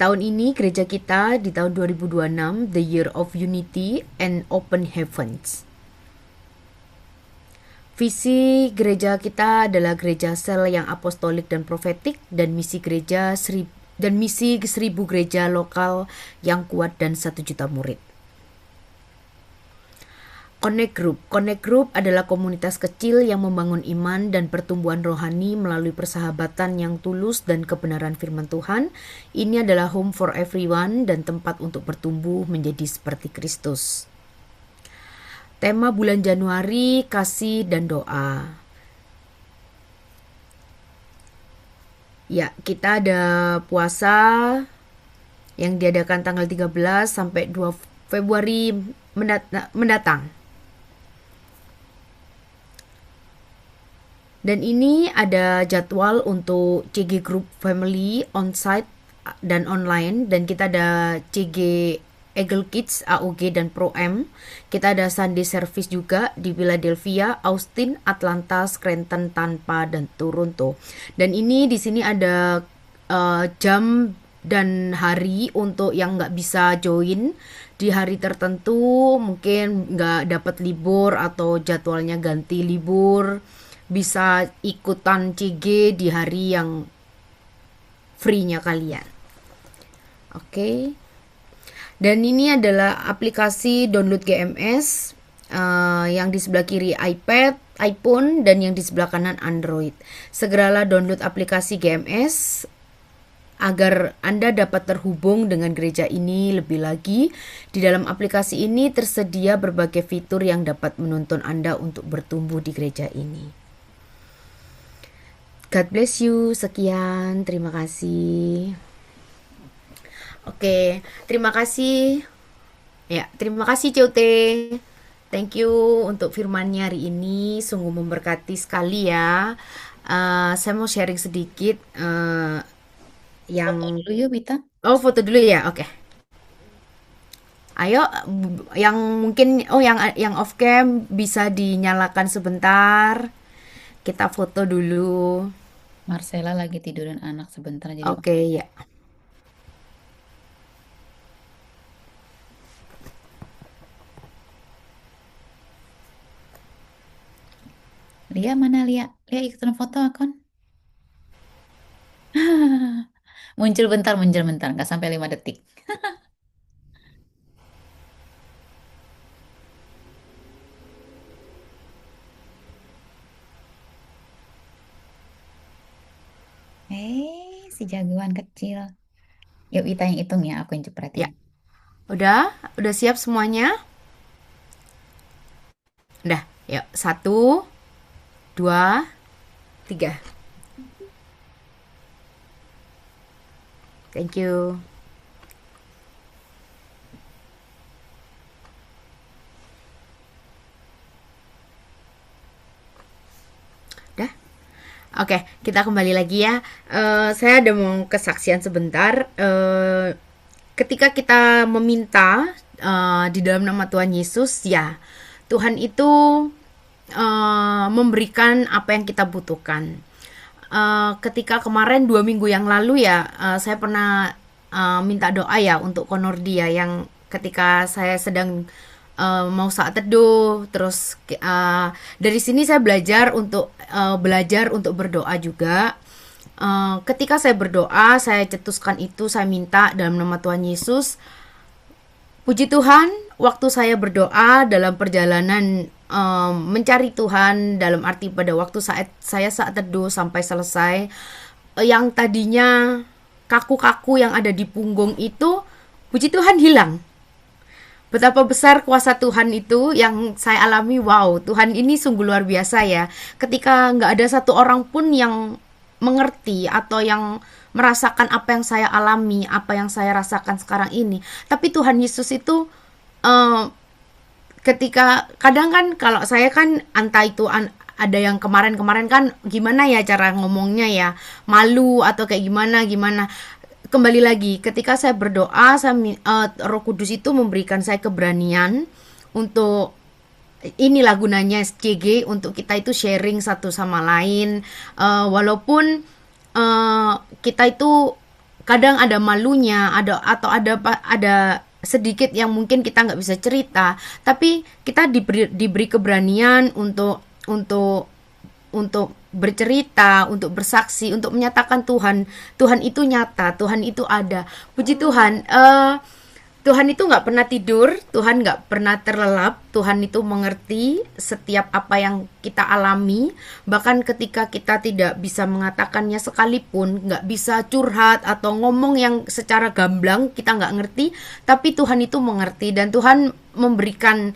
Tahun ini gereja kita di tahun 2026, the year of unity and open heavens. Visi gereja kita adalah gereja sel yang apostolik dan profetik, dan misi gereja 1000 gereja lokal yang kuat dan 1 juta murid. Connect Group adalah komunitas kecil yang membangun iman dan pertumbuhan rohani melalui persahabatan yang tulus dan kebenaran firman Tuhan. Ini adalah home for everyone dan tempat untuk bertumbuh menjadi seperti Kristus. Tema bulan Januari, kasih dan doa. Ya, kita ada puasa yang diadakan tanggal 13 sampai 2 Februari mendatang. Dan ini ada jadwal untuk CG Group Family on-site dan online. Dan kita ada CG Eagle Kids, AOG, dan Pro M. Kita ada Sunday Service juga di Philadelphia, Austin, Atlanta, Scranton, Tampa, dan Toronto. Dan ini di sini ada jam dan hari untuk yang nggak bisa join di hari tertentu, mungkin nggak dapat libur atau jadwalnya ganti libur, bisa ikutan CG di hari yang free-nya kalian. Oke. Dan ini adalah aplikasi download GMS yang di sebelah kiri iPad, iPhone, dan yang di sebelah kanan Android. Segeralah download aplikasi GMS agar Anda dapat terhubung dengan gereja ini lebih lagi. Di dalam aplikasi ini tersedia berbagai fitur yang dapat menuntun Anda untuk bertumbuh di gereja ini. God bless you. Sekian, terima kasih. Oke, terima kasih. Ya, terima kasih Cote. Thank you untuk firmannya hari ini, sungguh memberkati sekali ya. Saya mau sharing sedikit yang Dulu yuk, Bita. foto dulu ya. Oke. Ayo, yang mungkin yang off cam bisa dinyalakan sebentar. Kita foto dulu. Marcella lagi tidurin anak sebentar jadi Oke, ya. Lia mana Lia? Lia ikutan foto akun. Muncul bentar, nggak sampai 5 detik. Si jagoan kecil. Yuk kita yang hitung ya, aku yang cepretin. Ya. Udah siap semuanya? Udah, yuk. 1, 2, 3. Thank you. Udah? Oke, kita kembali lagi ya. Saya ada mau kesaksian sebentar. Ketika kita meminta di dalam nama Tuhan Yesus, ya Tuhan itu memberikan apa yang kita butuhkan. Ketika kemarin 2 minggu yang lalu ya, saya pernah minta doa ya untuk Konordia yang ketika saya sedang mau saat teduh, terus dari sini saya belajar untuk berdoa juga. Ketika saya berdoa, saya cetuskan itu, saya minta dalam nama Tuhan Yesus. Puji Tuhan, waktu saya berdoa dalam perjalanan mencari Tuhan, dalam arti pada waktu saat teduh sampai selesai, yang tadinya kaku-kaku yang ada di punggung itu, puji Tuhan hilang. Betapa besar kuasa Tuhan itu yang saya alami. Wow, Tuhan ini sungguh luar biasa ya. Ketika nggak ada satu orang pun yang mengerti atau yang merasakan apa yang saya alami, apa yang saya rasakan sekarang ini. Tapi Tuhan Yesus itu ketika kadang kan kalau saya kan entah itu ada yang kemarin-kemarin kan gimana ya cara ngomongnya ya, malu atau kayak gimana. Kembali lagi ketika saya berdoa, Roh Kudus itu memberikan saya keberanian untuk inilah gunanya SCG, untuk kita itu sharing satu sama lain. Walaupun kita itu kadang ada malunya, ada sedikit yang mungkin kita nggak bisa cerita, tapi kita diberi keberanian untuk bercerita, untuk bersaksi, untuk menyatakan Tuhan itu nyata, Tuhan itu ada. Puji Tuhan, Tuhan itu nggak pernah tidur, Tuhan nggak pernah terlelap, Tuhan itu mengerti setiap apa yang kita alami, bahkan ketika kita tidak bisa mengatakannya sekalipun, nggak bisa curhat atau ngomong yang secara gamblang, kita nggak ngerti, tapi Tuhan itu mengerti dan Tuhan memberikan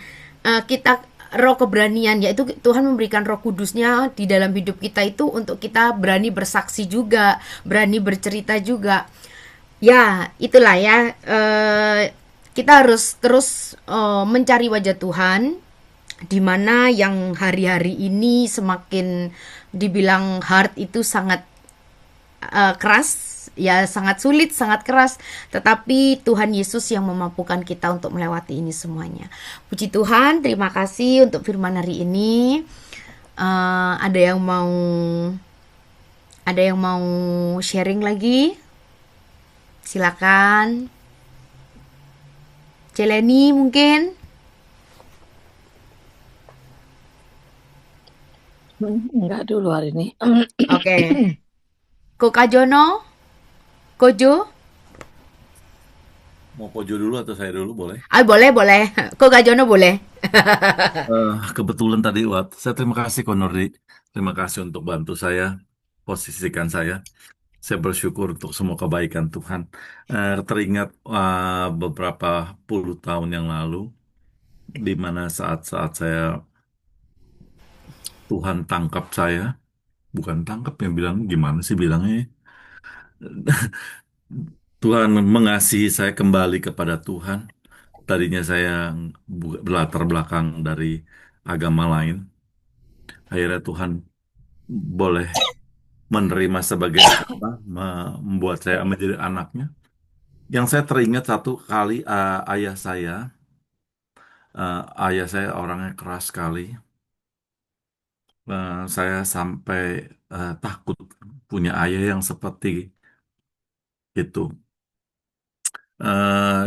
kita roh keberanian, yaitu Tuhan memberikan Roh Kudusnya di dalam hidup kita itu untuk kita berani bersaksi juga, berani bercerita juga. Ya, itulah ya. Kita harus terus mencari wajah Tuhan, di mana yang hari-hari ini semakin dibilang hard itu sangat keras, ya sangat sulit, sangat keras. Tetapi Tuhan Yesus yang memampukan kita untuk melewati ini semuanya. Puji Tuhan, terima kasih untuk firman hari ini. Ada yang mau sharing lagi? Silakan. Celeni mungkin? Enggak dulu hari ini. Oke. Ko Kajono? Kojo? Mau Kojo dulu atau saya dulu boleh? Boleh. Ko Kajono boleh. Kebetulan tadi saya terima kasih Konori. Terima kasih untuk bantu saya, posisikan saya. Saya bersyukur untuk semua kebaikan Tuhan. Teringat beberapa puluh tahun yang lalu, di mana saat-saat Tuhan tangkap saya, bukan tangkap yang bilang gimana sih bilangnya? Tuhan mengasihi saya kembali kepada Tuhan. Tadinya saya berlatar belakang dari agama lain. Akhirnya Tuhan boleh menerima sebagai apa, membuat saya menjadi anaknya. Yang saya teringat satu kali ayah saya orangnya keras sekali. Saya sampai takut punya ayah yang seperti itu.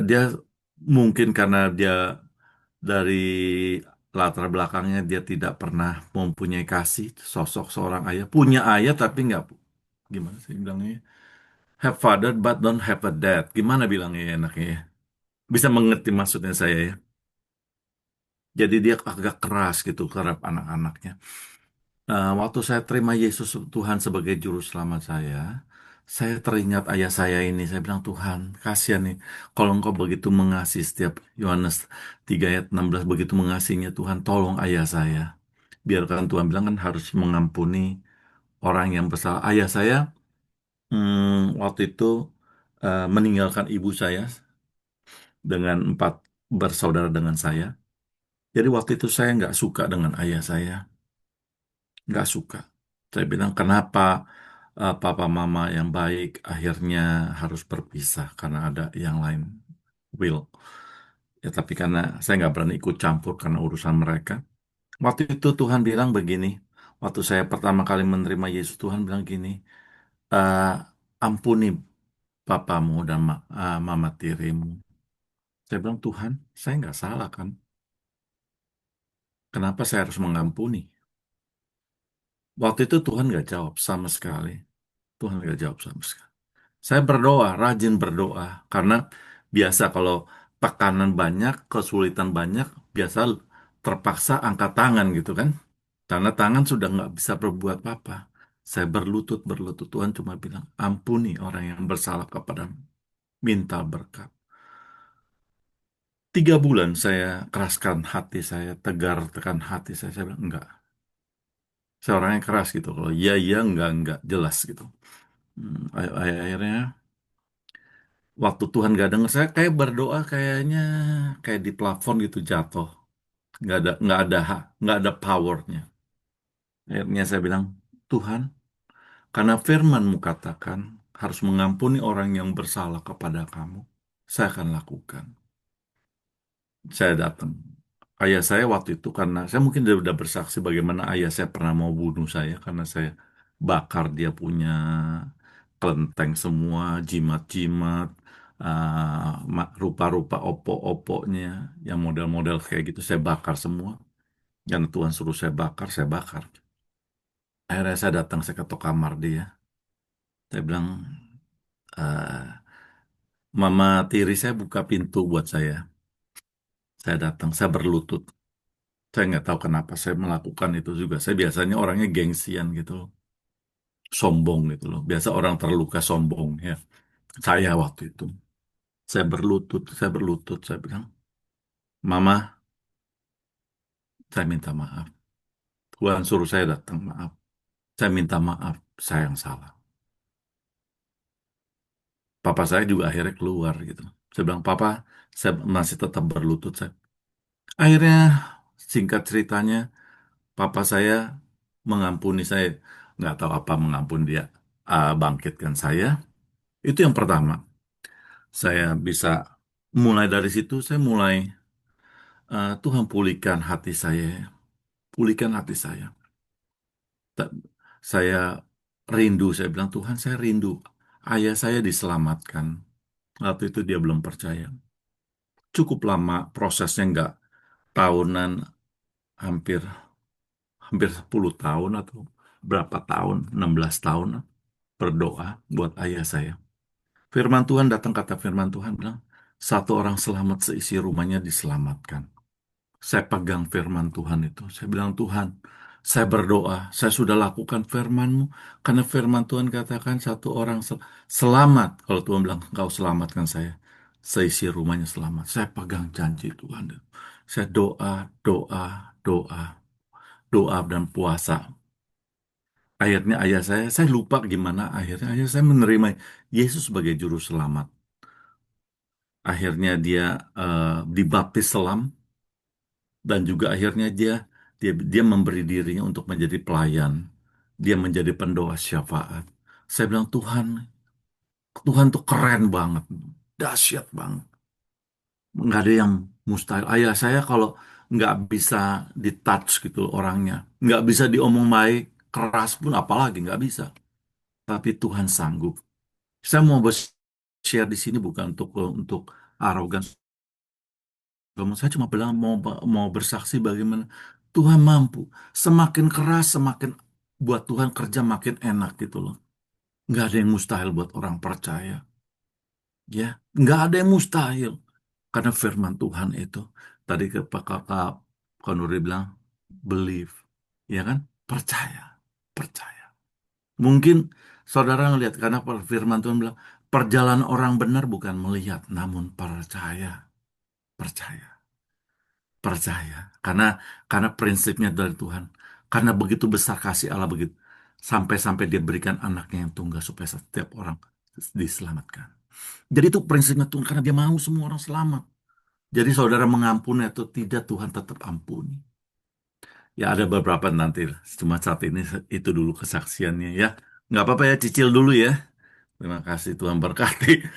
Dia mungkin karena dia dari latar belakangnya dia tidak pernah mempunyai kasih sosok seorang ayah. Punya ayah tapi nggak, gimana sih bilangnya? Have father but don't have a dad. Gimana bilangnya ya enaknya ya? Bisa mengerti maksudnya saya ya. Jadi dia agak keras gitu terhadap anak-anaknya. Waktu saya terima Yesus Tuhan sebagai juru selamat saya teringat ayah saya ini. Saya bilang, Tuhan, kasihan nih. Kalau engkau begitu mengasihi setiap Yohanes 3 ayat 16 begitu mengasihinya Tuhan, tolong ayah saya. Biarkan Tuhan bilang kan harus mengampuni orang yang bersalah. Ayah saya waktu itu meninggalkan ibu saya dengan 4 bersaudara dengan saya. Jadi waktu itu saya nggak suka dengan ayah saya. Nggak suka. Saya bilang, kenapa papa mama yang baik akhirnya harus berpisah karena ada yang lain will. Ya, tapi karena saya nggak berani ikut campur karena urusan mereka. Waktu itu Tuhan bilang begini, waktu saya pertama kali menerima Yesus, Tuhan bilang gini, "Eh, ampuni papamu dan mama tirimu." Saya bilang, Tuhan, saya nggak salah kan? Kenapa saya harus mengampuni? Waktu itu Tuhan nggak jawab sama sekali. Tuhan nggak jawab sama sekali. Saya berdoa, rajin berdoa, karena biasa kalau tekanan banyak, kesulitan banyak, biasa terpaksa angkat tangan gitu kan. Karena tangan sudah nggak bisa berbuat apa. Saya berlutut, Tuhan cuma bilang, ampuni orang yang bersalah kepadamu, minta berkat. 3 bulan saya keraskan hati saya, tegar tekan hati saya bilang, enggak. Saya orangnya keras gitu, kalau iya, iya, enggak, jelas gitu. Akhirnya waktu Tuhan gak dengar saya kayak berdoa kayaknya kayak di plafon gitu jatuh, nggak ada powernya. Akhirnya saya bilang, Tuhan, karena firman-Mu katakan harus mengampuni orang yang bersalah kepada kamu, saya akan lakukan. Saya datang. Ayah saya waktu itu karena saya mungkin dia udah bersaksi bagaimana ayah saya pernah mau bunuh saya karena saya bakar dia punya kelenteng semua, jimat-jimat, rupa-rupa opo-oponya, yang model-model kayak gitu saya bakar semua. Dan Tuhan suruh saya bakar, saya bakar. Akhirnya saya datang, saya ketok kamar dia. Saya bilang, eh, Mama tiri saya buka pintu buat saya. Saya datang, saya berlutut. Saya nggak tahu kenapa saya melakukan itu juga. Saya biasanya orangnya gengsian gitu loh. Sombong gitu loh. Biasa orang terluka sombong ya. Saya waktu itu. Saya bilang, Mama, saya minta maaf. Tuhan suruh saya datang, maaf. Saya minta maaf, saya yang salah. Papa saya juga akhirnya keluar gitu. Saya bilang, Papa, saya masih tetap berlutut. Akhirnya, singkat ceritanya, Papa saya mengampuni saya. Nggak tahu apa mengampuni dia. Bangkitkan saya. Itu yang pertama. Saya bisa mulai dari situ, saya mulai Tuhan pulihkan hati saya. Pulihkan hati saya. Ta- Saya rindu, saya bilang, Tuhan saya rindu. Ayah saya diselamatkan. Waktu itu dia belum percaya. Cukup lama prosesnya, nggak tahunan, hampir hampir 10 tahun atau berapa tahun, 16 tahun berdoa buat ayah saya. Firman Tuhan datang, kata firman Tuhan bilang, satu orang selamat seisi rumahnya diselamatkan. Saya pegang firman Tuhan itu. Saya bilang, Tuhan, saya berdoa, saya sudah lakukan firman-Mu, karena firman Tuhan katakan satu orang selamat. Kalau Tuhan bilang, Engkau selamatkan saya, seisi rumahnya selamat. Saya pegang janji Tuhan. Saya doa, doa, doa, doa dan puasa. akhirnya ayah saya lupa gimana akhirnya ayah saya menerima Yesus sebagai juru selamat. Akhirnya dia dibaptis selam dan juga akhirnya dia memberi dirinya untuk menjadi pelayan. Dia menjadi pendoa syafaat. Saya bilang Tuhan tuh keren banget, dahsyat banget. Nggak ada yang mustahil. Ayah saya kalau nggak bisa di-touch gitu loh orangnya, nggak bisa diomong baik, keras pun apalagi nggak bisa. Tapi Tuhan sanggup. Saya mau share di sini bukan untuk arogan. Saya cuma bilang mau bersaksi bagaimana Tuhan mampu. Semakin keras, semakin buat Tuhan kerja makin enak gitu loh. Nggak ada yang mustahil buat orang percaya. Ya, nggak ada yang mustahil. Karena firman Tuhan itu tadi ke Kak Nuri bilang believe, ya kan? Percaya, percaya. Mungkin saudara ngelihat karena firman Tuhan bilang perjalanan orang benar bukan melihat, namun percaya, percaya, percaya. Karena prinsipnya dari Tuhan. Karena begitu besar kasih Allah begitu sampai dia berikan anaknya yang tunggal supaya setiap orang diselamatkan. Jadi itu prinsipnya Tuhan karena dia mau semua orang selamat. Jadi saudara mengampuni atau tidak, Tuhan tetap ampuni. Ya ada beberapa nanti, cuma saat ini itu dulu kesaksiannya ya. Nggak apa-apa ya, cicil dulu ya. Terima kasih, Tuhan berkati.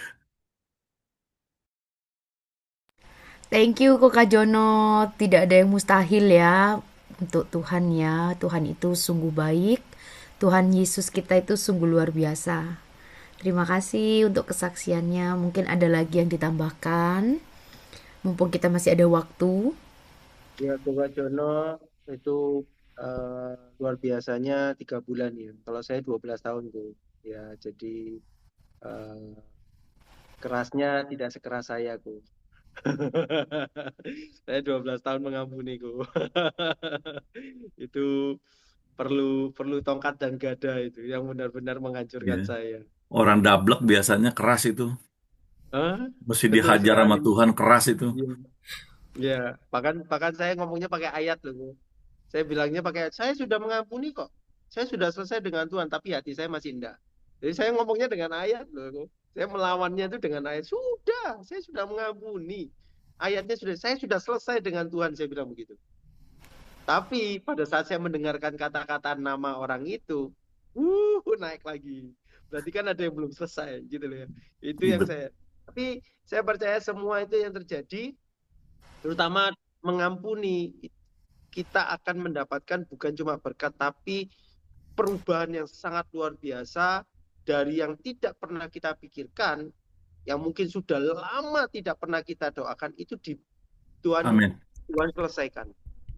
Thank you kok Kak Jono. Tidak ada yang mustahil ya untuk Tuhan ya. Tuhan itu sungguh baik. Tuhan Yesus kita itu sungguh luar biasa. Terima kasih untuk kesaksiannya. Mungkin ada lagi yang ditambahkan. Mumpung kita masih ada waktu. Ya, Kak Jono itu luar biasanya 3 bulan ya. Kalau saya 12 tahun tuh. Ya, jadi kerasnya tidak sekeras saya kok. Saya 12 tahun mengampuniku. Itu perlu tongkat dan gada itu yang benar-benar menghancurkan Ya. saya. Orang dablek biasanya keras itu. Hah? Mesti Betul dihajar sama sekali. Tuhan, keras itu. Iya. Ya, bahkan saya ngomongnya pakai ayat loh. Saya bilangnya pakai saya sudah mengampuni kok. Saya sudah selesai dengan Tuhan, tapi hati saya masih enggak. Jadi saya ngomongnya dengan ayat loh. Saya melawannya itu dengan ayat. Saya sudah mengampuni. Ayatnya saya sudah selesai dengan Tuhan, saya bilang begitu. Tapi pada saat saya mendengarkan kata-kata nama orang itu, naik lagi. Berarti kan ada yang belum selesai gitu loh ya. Itu yang tapi saya percaya semua itu yang terjadi, terutama mengampuni, kita akan mendapatkan bukan cuma berkat, tapi perubahan yang sangat luar biasa dari yang tidak pernah kita pikirkan, yang mungkin sudah lama tidak pernah kita doakan, itu di Tuhan selesaikan.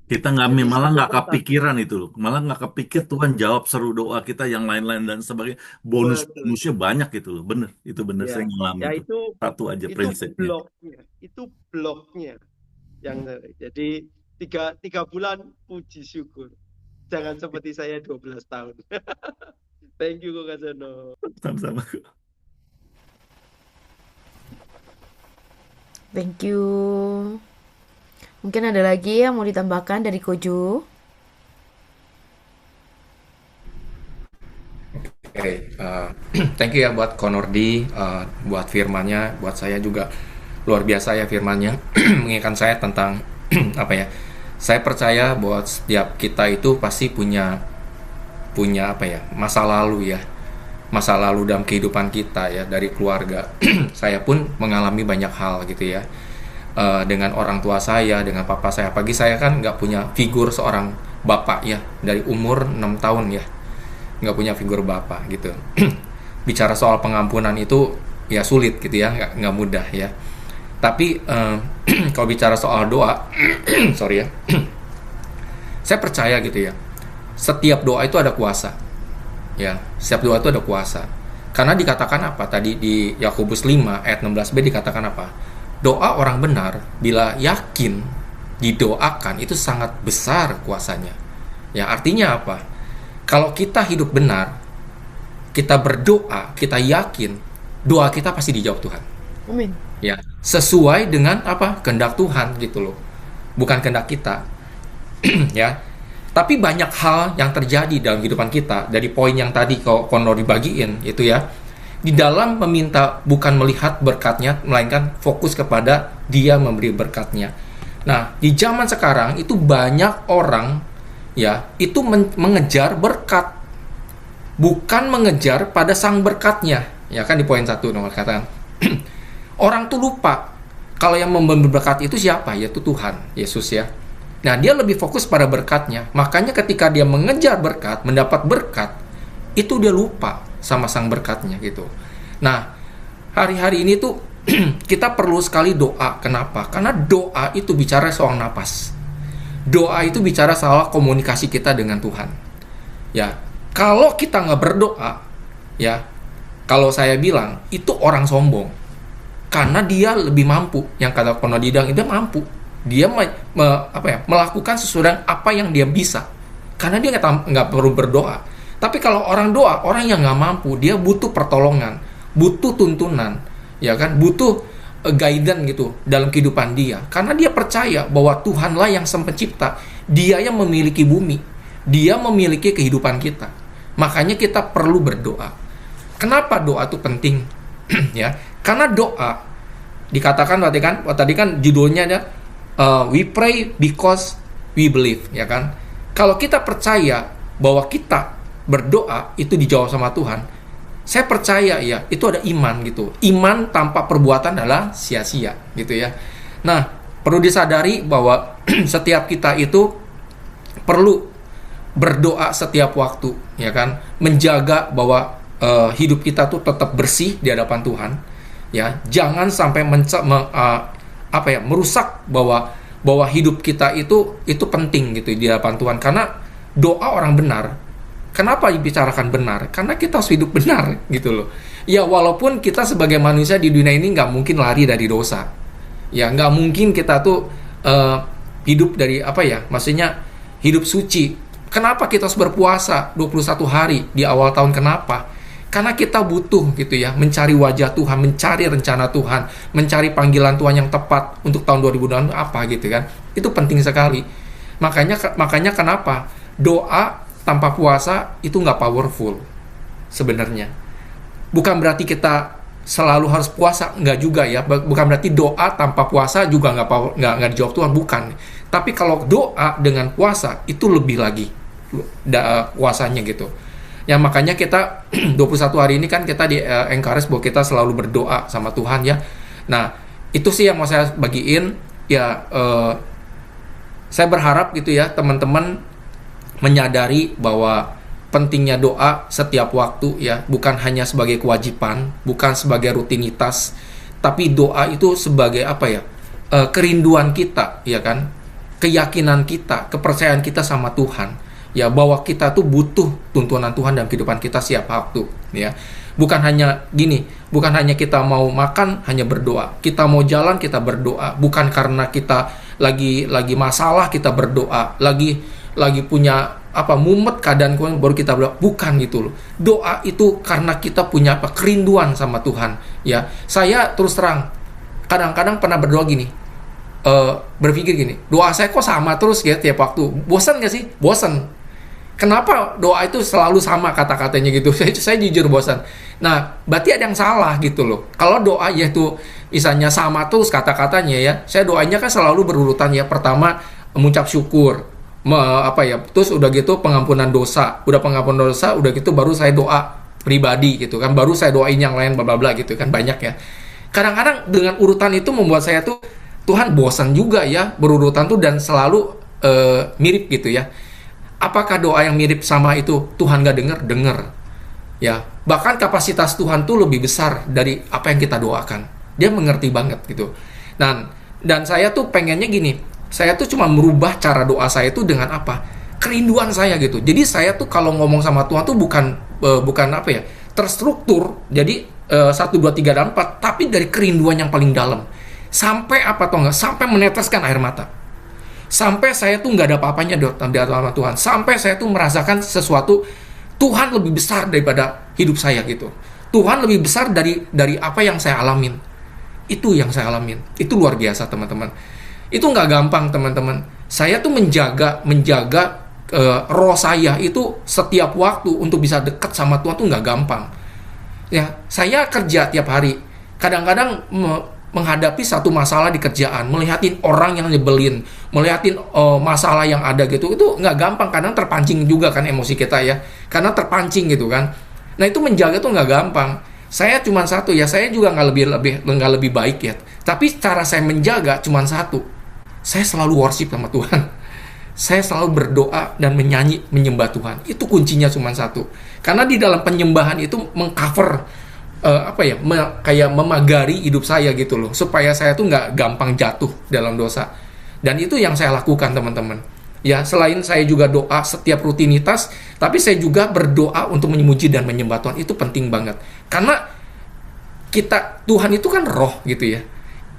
Kita malah nggak kepikiran itu loh. Malah nggak kepikir Tuhan jawab seru doa kita yang lain-lain dan sebagainya. Bonusnya banyak gitu loh. Bener, itu bener Ya, saya ngalamin ya itu. Satu aja itu prinsipnya. bloknya yang jadi 3 bulan puji syukur. Jangan seperti saya 12 tahun. Thank you Kak Jono. Sama-sama. Thank you. Mungkin ada lagi yang mau ditambahkan dari Kojo? Oke, thank you ya buat Konordi, buat firmannya, buat saya juga luar biasa ya firmannya, mengingatkan saya tentang apa ya? Saya percaya bahwa setiap kita itu pasti punya apa ya? Masa lalu ya, masa lalu dalam kehidupan kita ya, dari keluarga. Saya pun mengalami banyak hal gitu ya. Dengan orang tua saya, dengan papa saya. Pagi saya kan nggak punya figur seorang bapak ya, dari umur 6 tahun ya, nggak punya figur bapak gitu. Bicara soal pengampunan itu ya sulit gitu ya, nggak mudah ya. Tapi kalau bicara soal doa, sorry ya, saya percaya gitu ya, setiap doa itu ada kuasa ya, setiap doa itu ada kuasa. Karena dikatakan apa tadi di Yakobus 5 ayat 16b dikatakan apa? Doa orang benar bila yakin didoakan itu sangat besar kuasanya. Ya, artinya apa? Kalau kita hidup benar, kita berdoa, kita yakin, doa kita pasti dijawab Tuhan. Amin. Ya, sesuai dengan apa? Kehendak Tuhan gitu loh. Bukan kehendak kita. Ya. Tapi banyak hal yang terjadi dalam kehidupan kita, dari poin yang tadi Konor dibagiin itu ya, di dalam meminta bukan melihat berkatnya, melainkan fokus kepada Dia memberi berkatnya. Nah, di zaman sekarang itu banyak orang ya, itu mengejar berkat, bukan mengejar pada sang berkatnya. Ya kan, di poin 1 nomor katakan. Orang tuh lupa kalau yang memberi berkat itu siapa? Yaitu Tuhan, Yesus ya. Nah, dia lebih fokus pada berkatnya. Makanya ketika dia mengejar berkat, mendapat berkat, itu dia lupa sama sang berkatnya gitu. Nah, hari-hari ini tuh kita perlu sekali doa. Kenapa? Karena doa itu bicara soal napas. Doa itu bicara soal komunikasi kita dengan Tuhan. Ya, kalau kita nggak berdoa, ya, kalau saya bilang itu orang sombong. Karena dia lebih mampu. Yang kata Konor Didang, dia mampu. Dia melakukan sesuatu apa yang dia bisa. Karena dia nggak perlu berdoa. Tapi kalau orang doa, orang yang nggak mampu, dia butuh pertolongan, butuh tuntunan, ya kan, butuh guidance gitu dalam kehidupan dia. Karena dia percaya bahwa Tuhanlah yang sang pencipta, Dia yang memiliki bumi, Dia memiliki kehidupan kita. Makanya kita perlu berdoa. Kenapa doa itu penting? Ya, karena doa dikatakan tadi kan judulnya ya, we pray because we believe, ya kan? Kalau kita percaya bahwa kita berdoa itu dijawab sama Tuhan, saya percaya ya, itu ada iman gitu. Iman tanpa perbuatan adalah sia-sia gitu ya. Nah, perlu disadari bahwa setiap kita itu perlu berdoa setiap waktu, ya kan? Menjaga bahwa hidup kita tuh tetap bersih di hadapan Tuhan, ya. Jangan sampai merusak bahwa hidup kita itu penting gitu di hadapan Tuhan. Karena doa orang benar. Kenapa dibicarakan benar? Karena kita harus hidup benar gitu loh. Ya, walaupun kita sebagai manusia di dunia ini nggak mungkin lari dari dosa. Ya, nggak mungkin kita tuh hidup dari maksudnya hidup suci. Kenapa kita harus berpuasa 21 hari di awal tahun? Kenapa? Karena kita butuh gitu ya, mencari wajah Tuhan, mencari rencana Tuhan, mencari panggilan Tuhan yang tepat untuk tahun 2020 apa gitu kan. Itu penting sekali. Makanya kenapa doa tanpa puasa itu nggak powerful sebenarnya. Bukan berarti kita selalu harus puasa, nggak juga ya. Bukan berarti doa tanpa puasa juga nggak dijawab Tuhan, bukan. Tapi kalau doa dengan puasa itu lebih lagi puasanya gitu. Ya, makanya kita 21 hari ini kan kita di encourage bahwa kita selalu berdoa sama Tuhan ya. Nah, itu sih yang mau saya bagiin ya. Saya berharap gitu ya, teman-teman menyadari bahwa pentingnya doa setiap waktu ya, bukan hanya sebagai kewajiban, bukan sebagai rutinitas, tapi doa itu sebagai kerinduan kita, ya kan, keyakinan kita, kepercayaan kita sama Tuhan, ya, bahwa kita tuh butuh tuntunan Tuhan dalam kehidupan kita setiap waktu, ya. Bukan hanya kita mau makan hanya berdoa, kita mau jalan kita berdoa, bukan karena kita lagi masalah kita berdoa, lagi punya mumet keadaan baru kita berdoa, bukan gitu loh. Doa itu karena kita punya kerinduan sama Tuhan, ya. Saya terus terang kadang-kadang pernah berdoa gini, berpikir gini, doa saya kok sama terus ya tiap waktu. Bosan gak sih? Bosan. Kenapa doa itu selalu sama kata-katanya gitu? Saya jujur bosan. Nah, berarti ada yang salah gitu loh. Kalau doa yaitu misalnya sama terus kata-katanya ya, saya doanya kan selalu berurutan ya. Pertama mengucap syukur, terus udah gitu pengampunan dosa, udah gitu baru saya doa pribadi gitu kan, baru saya doain yang lain bla bla bla gitu kan, banyak ya. Kadang-kadang dengan urutan itu membuat saya tuh Tuhan bosan juga ya berurutan tuh dan selalu mirip gitu ya. Apakah doa yang mirip sama itu Tuhan gak denger ya. Bahkan kapasitas Tuhan tuh lebih besar dari apa yang kita doakan. Dia mengerti banget gitu. Dan saya tuh pengennya gini, saya tuh cuma merubah cara doa saya tuh dengan kerinduan saya gitu. Jadi saya tuh kalau ngomong sama Tuhan tuh bukan terstruktur. Jadi 1, 2, 3, dan 4, tapi dari kerinduan yang paling dalam. Sampai sampai meneteskan air mata. Sampai saya tuh nggak ada apa-apanya di hadapan Tuhan. Sampai saya tuh merasakan sesuatu, Tuhan lebih besar daripada hidup saya gitu. Tuhan lebih besar dari apa yang saya alamin. Itu yang saya alamin. Itu luar biasa teman-teman. Itu nggak gampang teman-teman. Saya tuh menjaga roh saya itu setiap waktu untuk bisa dekat sama Tuhan tuh nggak gampang. Ya, saya kerja tiap hari. Kadang-kadang menghadapi satu masalah di kerjaan, melihatin orang yang nyebelin, melihatin masalah yang ada gitu, itu nggak gampang. Kadang terpancing juga kan emosi kita ya, karena terpancing gitu kan. Nah itu menjaga tuh nggak gampang. Saya cuma satu ya, saya juga nggak lebih baik ya. Tapi cara saya menjaga cuma satu, saya selalu worship sama Tuhan. Saya selalu berdoa dan menyanyi, menyembah Tuhan. Itu kuncinya cuma satu. Karena di dalam penyembahan itu mengcover kayak memagari hidup saya gitu loh, supaya saya tuh nggak gampang jatuh dalam dosa. Dan itu yang saya lakukan teman-teman. Ya, selain saya juga doa setiap rutinitas, tapi saya juga berdoa untuk memuji dan menyembah Tuhan. Itu penting banget. Karena Tuhan itu kan roh gitu ya.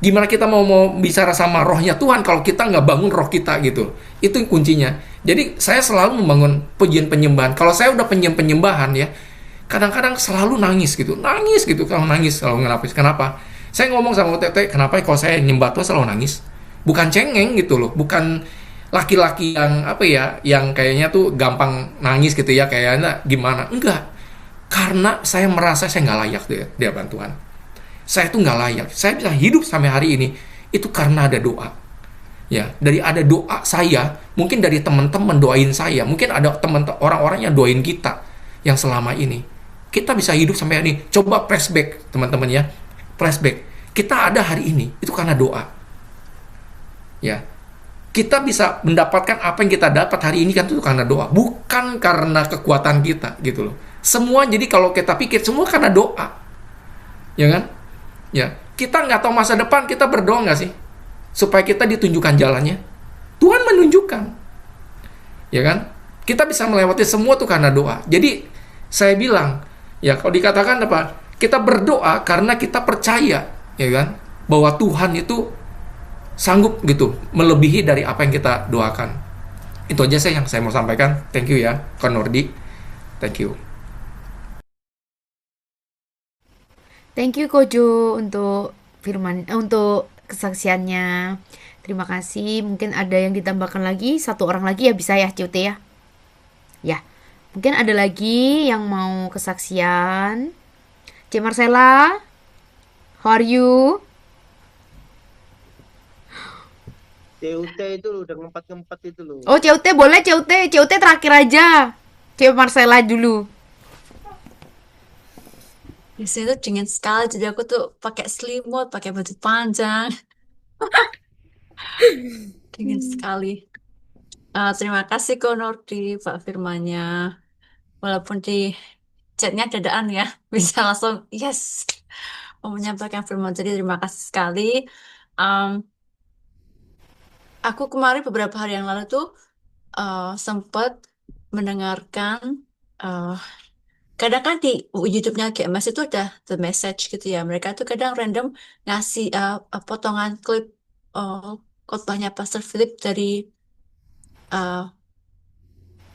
Gimana kita mau bicara sama rohnya Tuhan kalau kita nggak bangun roh kita gitu. Itu kuncinya. Jadi saya selalu membangun pujian penyembahan. Kalau saya udah penyembahan ya, kadang-kadang selalu nangis gitu kalau nangis selalu ngelapis. Kenapa? Saya ngomong sama Tete, kenapa kalau saya nyembah Tuhan selalu nangis? Bukan cengeng gitu loh, bukan laki-laki yang yang kayaknya tuh gampang nangis gitu ya, kayaknya gimana, enggak. Karena saya merasa saya nggak layak di hadapan Tuhan. Saya tuh nggak layak. Saya bisa hidup sampai hari ini itu karena ada doa. Ya, dari ada doa saya, mungkin dari teman-teman doain saya, mungkin ada orang-orang yang doain kita yang selama ini. Kita bisa hidup sampai ini. Coba flashback, teman-teman ya. Flashback. Kita ada hari ini, itu karena doa. Ya. Kita bisa mendapatkan apa yang kita dapat hari ini kan itu karena doa. Bukan karena kekuatan kita, gitu loh. Semua, jadi kalau kita pikir, semua karena doa. Ya kan? Ya. Kita nggak tahu masa depan, kita berdoa nggak sih? Supaya kita ditunjukkan jalannya. Tuhan menunjukkan. Ya kan? Kita bisa melewati semua tuh karena doa. Jadi, saya bilang, ya kalau dikatakan apa? Kita berdoa karena kita percaya, ya kan, bahwa Tuhan itu sanggup gitu melebihi dari apa yang kita doakan. Itu aja yang saya mau sampaikan. Thank you ya, Konordi. Thank you. Thank you Kojo untuk untuk kesaksiannya. Terima kasih. Mungkin ada yang ditambahkan lagi, satu orang lagi ya bisa ya, Cute ya. Ya. Mungkin ada lagi yang mau kesaksian. Cik Marcella, how are you? CUT itu loh, udah ngempat-ngempat itu loh. Oh, CUT boleh, CUT terakhir aja. Cik Marcella dulu. Di sini tuh dingin sekali, jadi aku tuh pakai selimut, pakai baju panjang. Dingin sekali. Terima kasih Konordi, Pak Firmannya. Walaupun di chatnya dadaan ya, bisa langsung yes mau menyampaikan firman. Jadi terima kasih sekali. Um, aku kemarin beberapa hari yang lalu tuh sempat mendengarkan kadang kan di YouTube-nya GMS itu ada the message gitu ya. Mereka tuh kadang random ngasih potongan klip khotbahnya Pastor Philip dari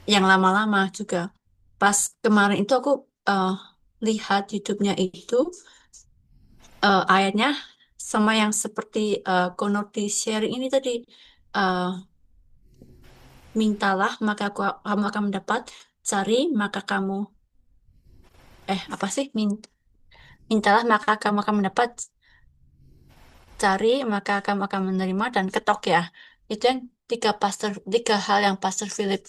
yang lama-lama juga. Pas kemarin itu aku lihat YouTube-nya itu ayatnya sama yang seperti Connor di sharing ini tadi. Mintalah maka kamu akan mendapat, cari maka kamu apa sih? Mintalah maka kamu akan mendapat, cari maka kamu akan menerima, dan ketok ya. Itu yang tiga hal yang Pastor Philip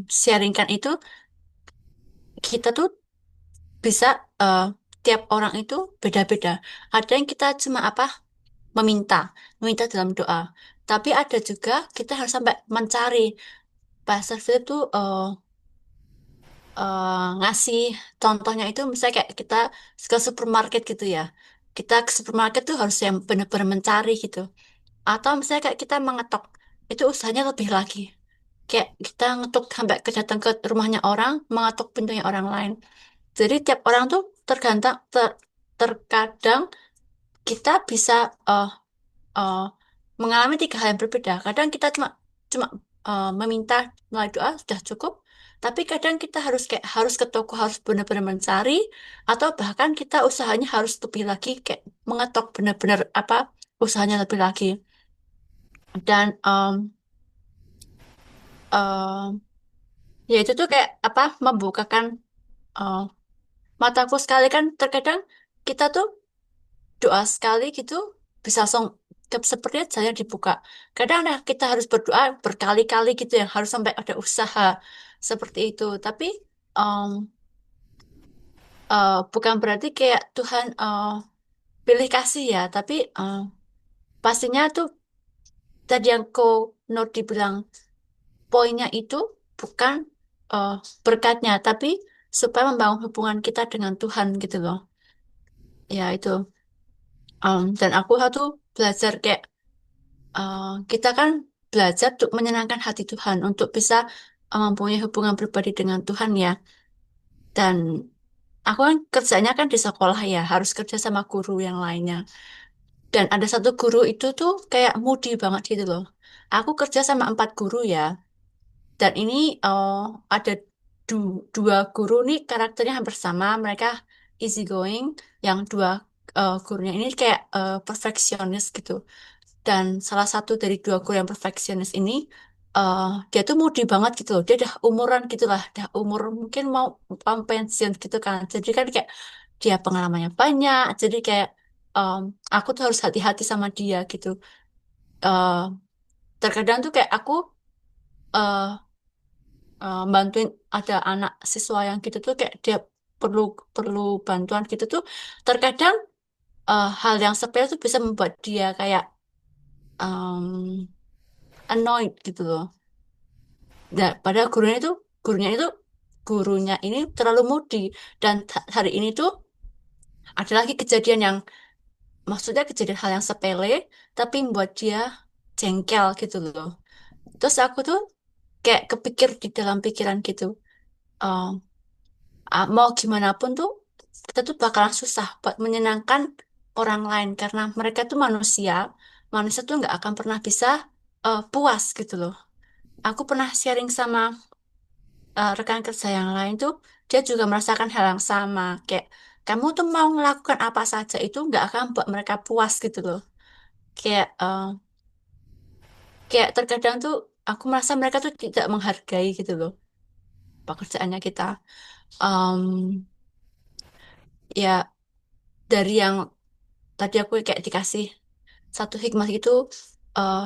sharingkan itu. Kita tuh bisa tiap orang itu beda-beda. Ada yang kita cuma meminta dalam doa. Tapi ada juga kita harus sampai mencari. Pastor Philip tuh ngasih contohnya itu misalnya kayak kita ke supermarket gitu ya. Kita ke supermarket tuh harus yang benar-benar mencari gitu. Atau misalnya kayak kita mengetok, itu usahanya lebih lagi. Kayak kita ngetuk sampai datang ke rumahnya orang, mengetuk pintunya orang lain. Jadi tiap orang tuh terkadang kita bisa uh, mengalami tiga hal yang berbeda. Kadang kita cuma meminta melalui doa sudah cukup, tapi kadang kita harus ke toko, harus benar-benar mencari, atau bahkan kita usahanya harus lebih lagi, kayak mengetok benar-benar usahanya lebih lagi. Dan eh ya itu tuh kayak apa, membukakan eh, mataku sekali. Kan terkadang kita tuh doa sekali gitu bisa langsung seperti saya dibuka. Kadang nah, kita harus berdoa berkali-kali gitu yang harus sampai ada usaha seperti itu. Tapi em, bukan berarti kayak Tuhan pilih kasih ya, tapi pastinya tuh tadi yang Nur dibilang, poinnya itu bukan eh, berkatnya, tapi supaya membangun hubungan kita dengan Tuhan gitu loh. Ya itu. Dan aku tuh belajar kayak kita kan belajar untuk menyenangkan hati Tuhan, untuk bisa mempunyai hubungan pribadi dengan Tuhan ya. Dan aku kan kerjanya kan di sekolah ya, harus kerja sama guru yang lainnya. Dan ada satu guru itu tuh kayak moody banget gitu loh. Aku kerja sama 4 guru ya. Dan ini ada dua guru nih karakternya hampir sama. Mereka easy going. Yang dua gurunya ini kayak perfeksionis gitu. Dan salah satu dari 2 guru yang perfeksionis ini, dia tuh mudi banget gitu loh. Dia udah umuran gitu lah. Udah umur mungkin mau pensiun gitu kan. Jadi kan kayak dia pengalamannya banyak. Jadi kayak em, aku tuh harus hati-hati sama dia gitu. Eh, Terkadang tuh kayak aku eh, bantuin ada anak siswa yang gitu tuh kayak dia perlu perlu bantuan gitu tuh terkadang hal yang sepele tuh bisa membuat dia kayak um, annoyed gitu loh. Nah, pada gurunya ini terlalu moody dan hari ini tuh ada lagi kejadian yang maksudnya kejadian hal yang sepele tapi membuat dia jengkel gitu loh. Terus aku tuh kayak kepikir di dalam pikiran gitu. Mau gimana pun tuh kita tuh bakalan susah buat menyenangkan orang lain karena mereka tuh manusia. Manusia tuh nggak akan pernah bisa puas gitu loh. Aku pernah sharing sama rekan kerja yang lain tuh, dia juga merasakan hal yang sama. Kayak kamu tuh mau melakukan apa saja itu nggak akan buat mereka puas gitu loh. Kayak kayak terkadang tuh aku merasa mereka tuh tidak menghargai gitu loh pekerjaannya kita. Em, ya dari yang tadi aku kayak dikasih satu hikmah itu, eh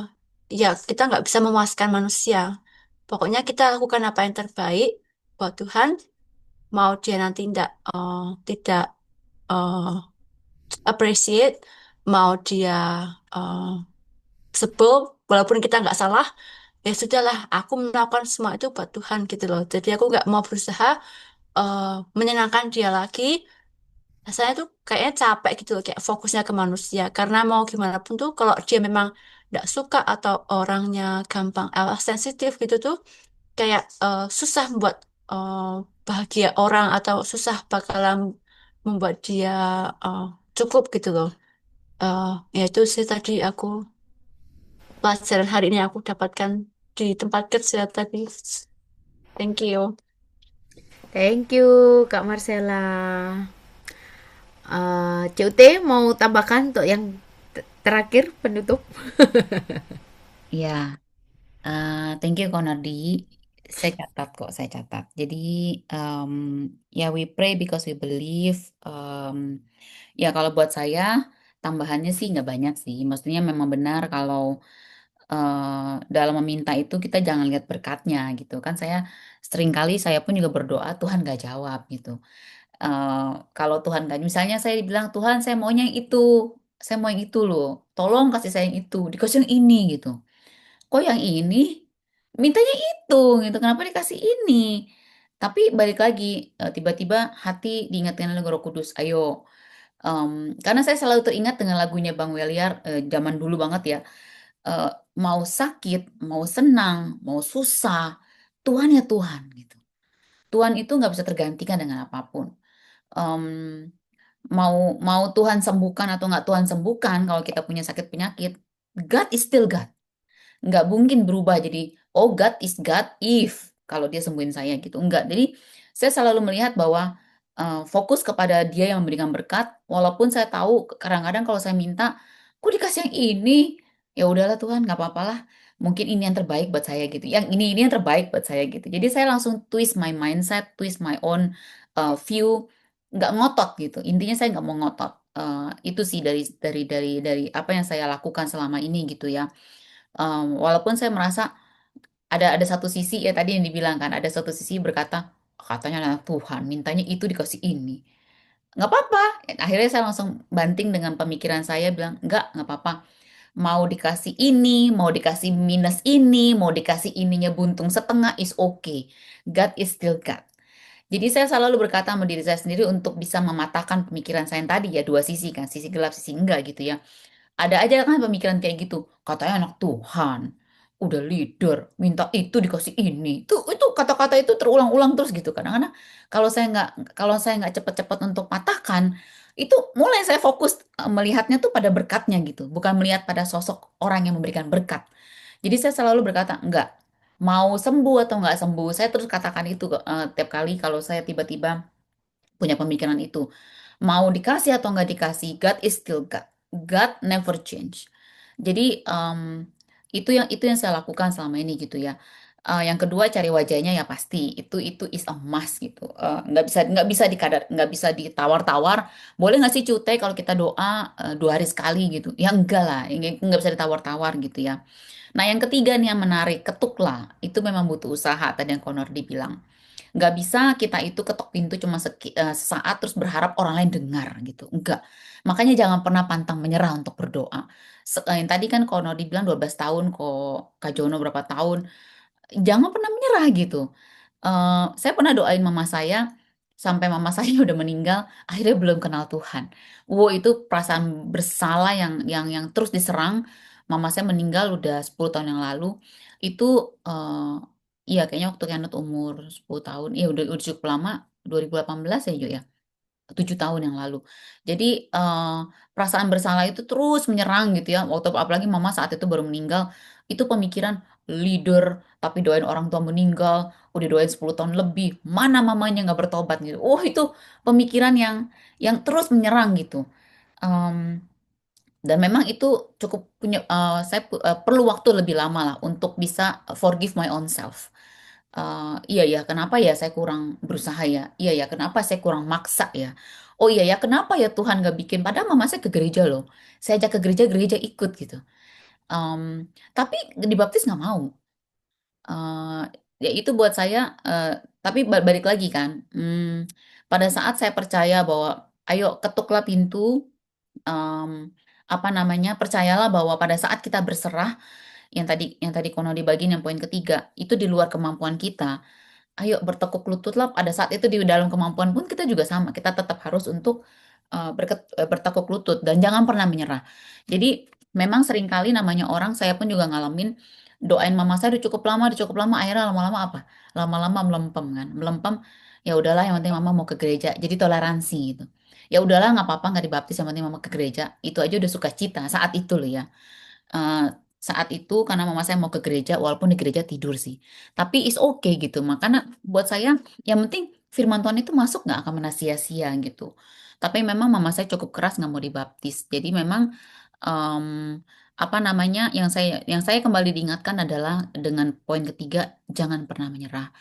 ya kita nggak bisa memuaskan manusia. Pokoknya kita lakukan apa yang terbaik buat Tuhan. Mau dia nanti tidak eh, appreciate, mau dia eh, sebel, walaupun kita nggak salah, ya sudahlah. Aku melakukan semua itu buat Tuhan gitu loh. Jadi aku nggak mau berusaha eh, menyenangkan dia lagi. Saya tuh kayaknya capek gitu loh, kayak fokusnya ke manusia. Karena mau gimana pun tuh, kalau dia memang nggak suka atau orangnya gampang sensitif gitu tuh, kayak susah buat eh, bahagia orang atau susah bakalan membuat dia eh, cukup gitu loh. Eh, Ya itu sih tadi aku pelajaran hari ini aku dapatkan di tempat kerja tadi. Thank you. Thank you Kak Marcella. CUT mau tambahkan untuk yang terakhir penutup? Ya, thank you Konadi. Saya catat kok, saya catat. Jadi, um, ya we pray because we believe. Ya kalau buat saya, tambahannya sih nggak banyak sih. Maksudnya memang benar kalau dalam meminta itu kita jangan lihat berkatnya gitu kan. Seringkali saya pun juga berdoa, Tuhan gak jawab gitu. Eh, Kalau Tuhan kan, misalnya saya bilang Tuhan saya maunya yang itu, saya mau yang itu loh, tolong kasih saya yang itu, dikasih yang ini gitu. Kok yang ini mintanya itu gitu, kenapa dikasih ini? Tapi balik lagi, tiba-tiba hati diingatkan oleh Roh Kudus, ayo. Karena saya selalu teringat dengan lagunya Bang Weliar, zaman dulu banget ya. eh, Mau sakit, mau senang, mau susah, Tuhan ya Tuhan gitu. Tuhan itu nggak bisa tergantikan dengan apapun. Em, mau mau Tuhan sembuhkan atau nggak Tuhan sembuhkan, kalau kita punya sakit penyakit, God is still God. Nggak mungkin berubah jadi, oh God is God if kalau dia sembuhin saya gitu. Enggak. Jadi saya selalu melihat bahwa fokus kepada dia yang memberikan berkat, walaupun saya tahu kadang-kadang kalau saya minta, kok dikasih yang ini? Ya udahlah Tuhan, nggak apa-apalah. mungkin ini yang terbaik buat saya gitu, yang ini yang terbaik buat saya gitu. Jadi saya langsung twist my mindset, twist my own view, nggak ngotot gitu. Intinya saya nggak mau ngotot. Itu sih dari apa yang saya lakukan selama ini gitu ya. Walaupun saya merasa ada satu sisi ya tadi yang dibilang kan, ada satu sisi berkata, katanya anak Tuhan mintanya itu dikasih ini, nggak apa-apa. Akhirnya saya langsung banting dengan pemikiran saya, bilang nggak apa-apa, mau dikasih ini, mau dikasih minus ini, mau dikasih ininya buntung setengah, is okay. God is still God. Jadi saya selalu berkata sama diri saya sendiri untuk bisa mematahkan pemikiran saya yang tadi ya, dua sisi kan, sisi gelap sisi enggak gitu ya. Ada aja kan pemikiran kayak gitu. Katanya anak Tuhan, udah leader, minta itu dikasih ini. Itu kata-kata itu terulang-ulang terus gitu. Kadang-kadang kalau saya nggak cepet-cepet untuk patahkan, itu mulai saya fokus melihatnya tuh pada berkatnya gitu, bukan melihat pada sosok orang yang memberikan berkat. Jadi saya selalu berkata, enggak, mau sembuh atau nggak sembuh, saya terus katakan itu tiap kali kalau saya tiba-tiba punya pemikiran itu. Mau dikasih atau nggak dikasih, God is still God. God never change. Jadi itu yang saya lakukan selama ini gitu ya. Yang kedua cari wajahnya ya pasti itu is a must gitu. Nggak bisa ditawar-tawar. Boleh nggak sih Cute kalau kita doa 2 hari sekali gitu? Ya enggak lah, nggak bisa ditawar-tawar gitu ya. Nah yang ketiga nih yang menarik, ketuklah. Itu memang butuh usaha tadi yang Konor dibilang. Nggak bisa kita itu ketok pintu cuma sesaat terus berharap orang lain dengar gitu. Enggak. Makanya jangan pernah pantang menyerah untuk berdoa. Yang tadi kan kalau Nodi bilang 12 tahun, kok Kak Jono berapa tahun. Jangan pernah menyerah gitu. Saya pernah doain mama saya sampai mama saya udah meninggal, akhirnya belum kenal Tuhan. Wow, itu perasaan bersalah yang terus diserang. Mama saya meninggal udah 10 tahun yang lalu. Itu iya kayaknya waktu Kanut umur 10 tahun. Iya udah cukup lama, 2018 ya Jo ya. 7 tahun yang lalu. Jadi perasaan bersalah itu terus menyerang gitu ya. Waktu apalagi mama saat itu baru meninggal, itu pemikiran leader tapi doain orang tua meninggal, udah doain 10 tahun lebih, mana mamanya nggak bertobat gitu. Oh itu pemikiran yang terus menyerang gitu. Em, dan memang itu cukup punya perlu waktu lebih lama lah untuk bisa forgive my own self. Iya ya, kenapa ya saya kurang berusaha ya? Iya ya, kenapa saya kurang maksa ya? Oh iya ya, kenapa ya Tuhan gak bikin? Padahal mama saya ke gereja loh. Saya ajak ke gereja, gereja ikut gitu. Em, tapi dibaptis nggak mau. Eh, Ya itu buat saya. Tapi balik lagi kan. Pada saat saya percaya bahwa, ayo ketuklah pintu. em, Apa namanya? Percayalah bahwa pada saat kita berserah, yang tadi Kono di bagian yang poin ketiga, itu di luar kemampuan kita. Ayo bertekuk lututlah pada saat itu di dalam kemampuan pun kita juga sama. Kita tetap harus untuk bertekuk lutut dan jangan pernah menyerah. Jadi memang seringkali namanya orang, saya pun juga ngalamin doain mama saya udah cukup lama, akhirnya lama-lama apa? Lama-lama melempem kan. Melempem, ya udahlah yang penting mama mau ke gereja. Jadi toleransi gitu. Ya udahlah nggak apa-apa nggak dibaptis yang penting mama ke gereja. Itu aja udah sukacita saat itu loh ya. eh, Saat itu karena mama saya mau ke gereja walaupun di gereja tidur sih, tapi is okay gitu. Makanya buat saya yang penting firman Tuhan itu masuk, nggak akan pernah sia-sia gitu. Tapi memang mama saya cukup keras nggak mau dibaptis, jadi memang em, apa namanya, yang saya kembali diingatkan adalah dengan poin ketiga, jangan pernah menyerah.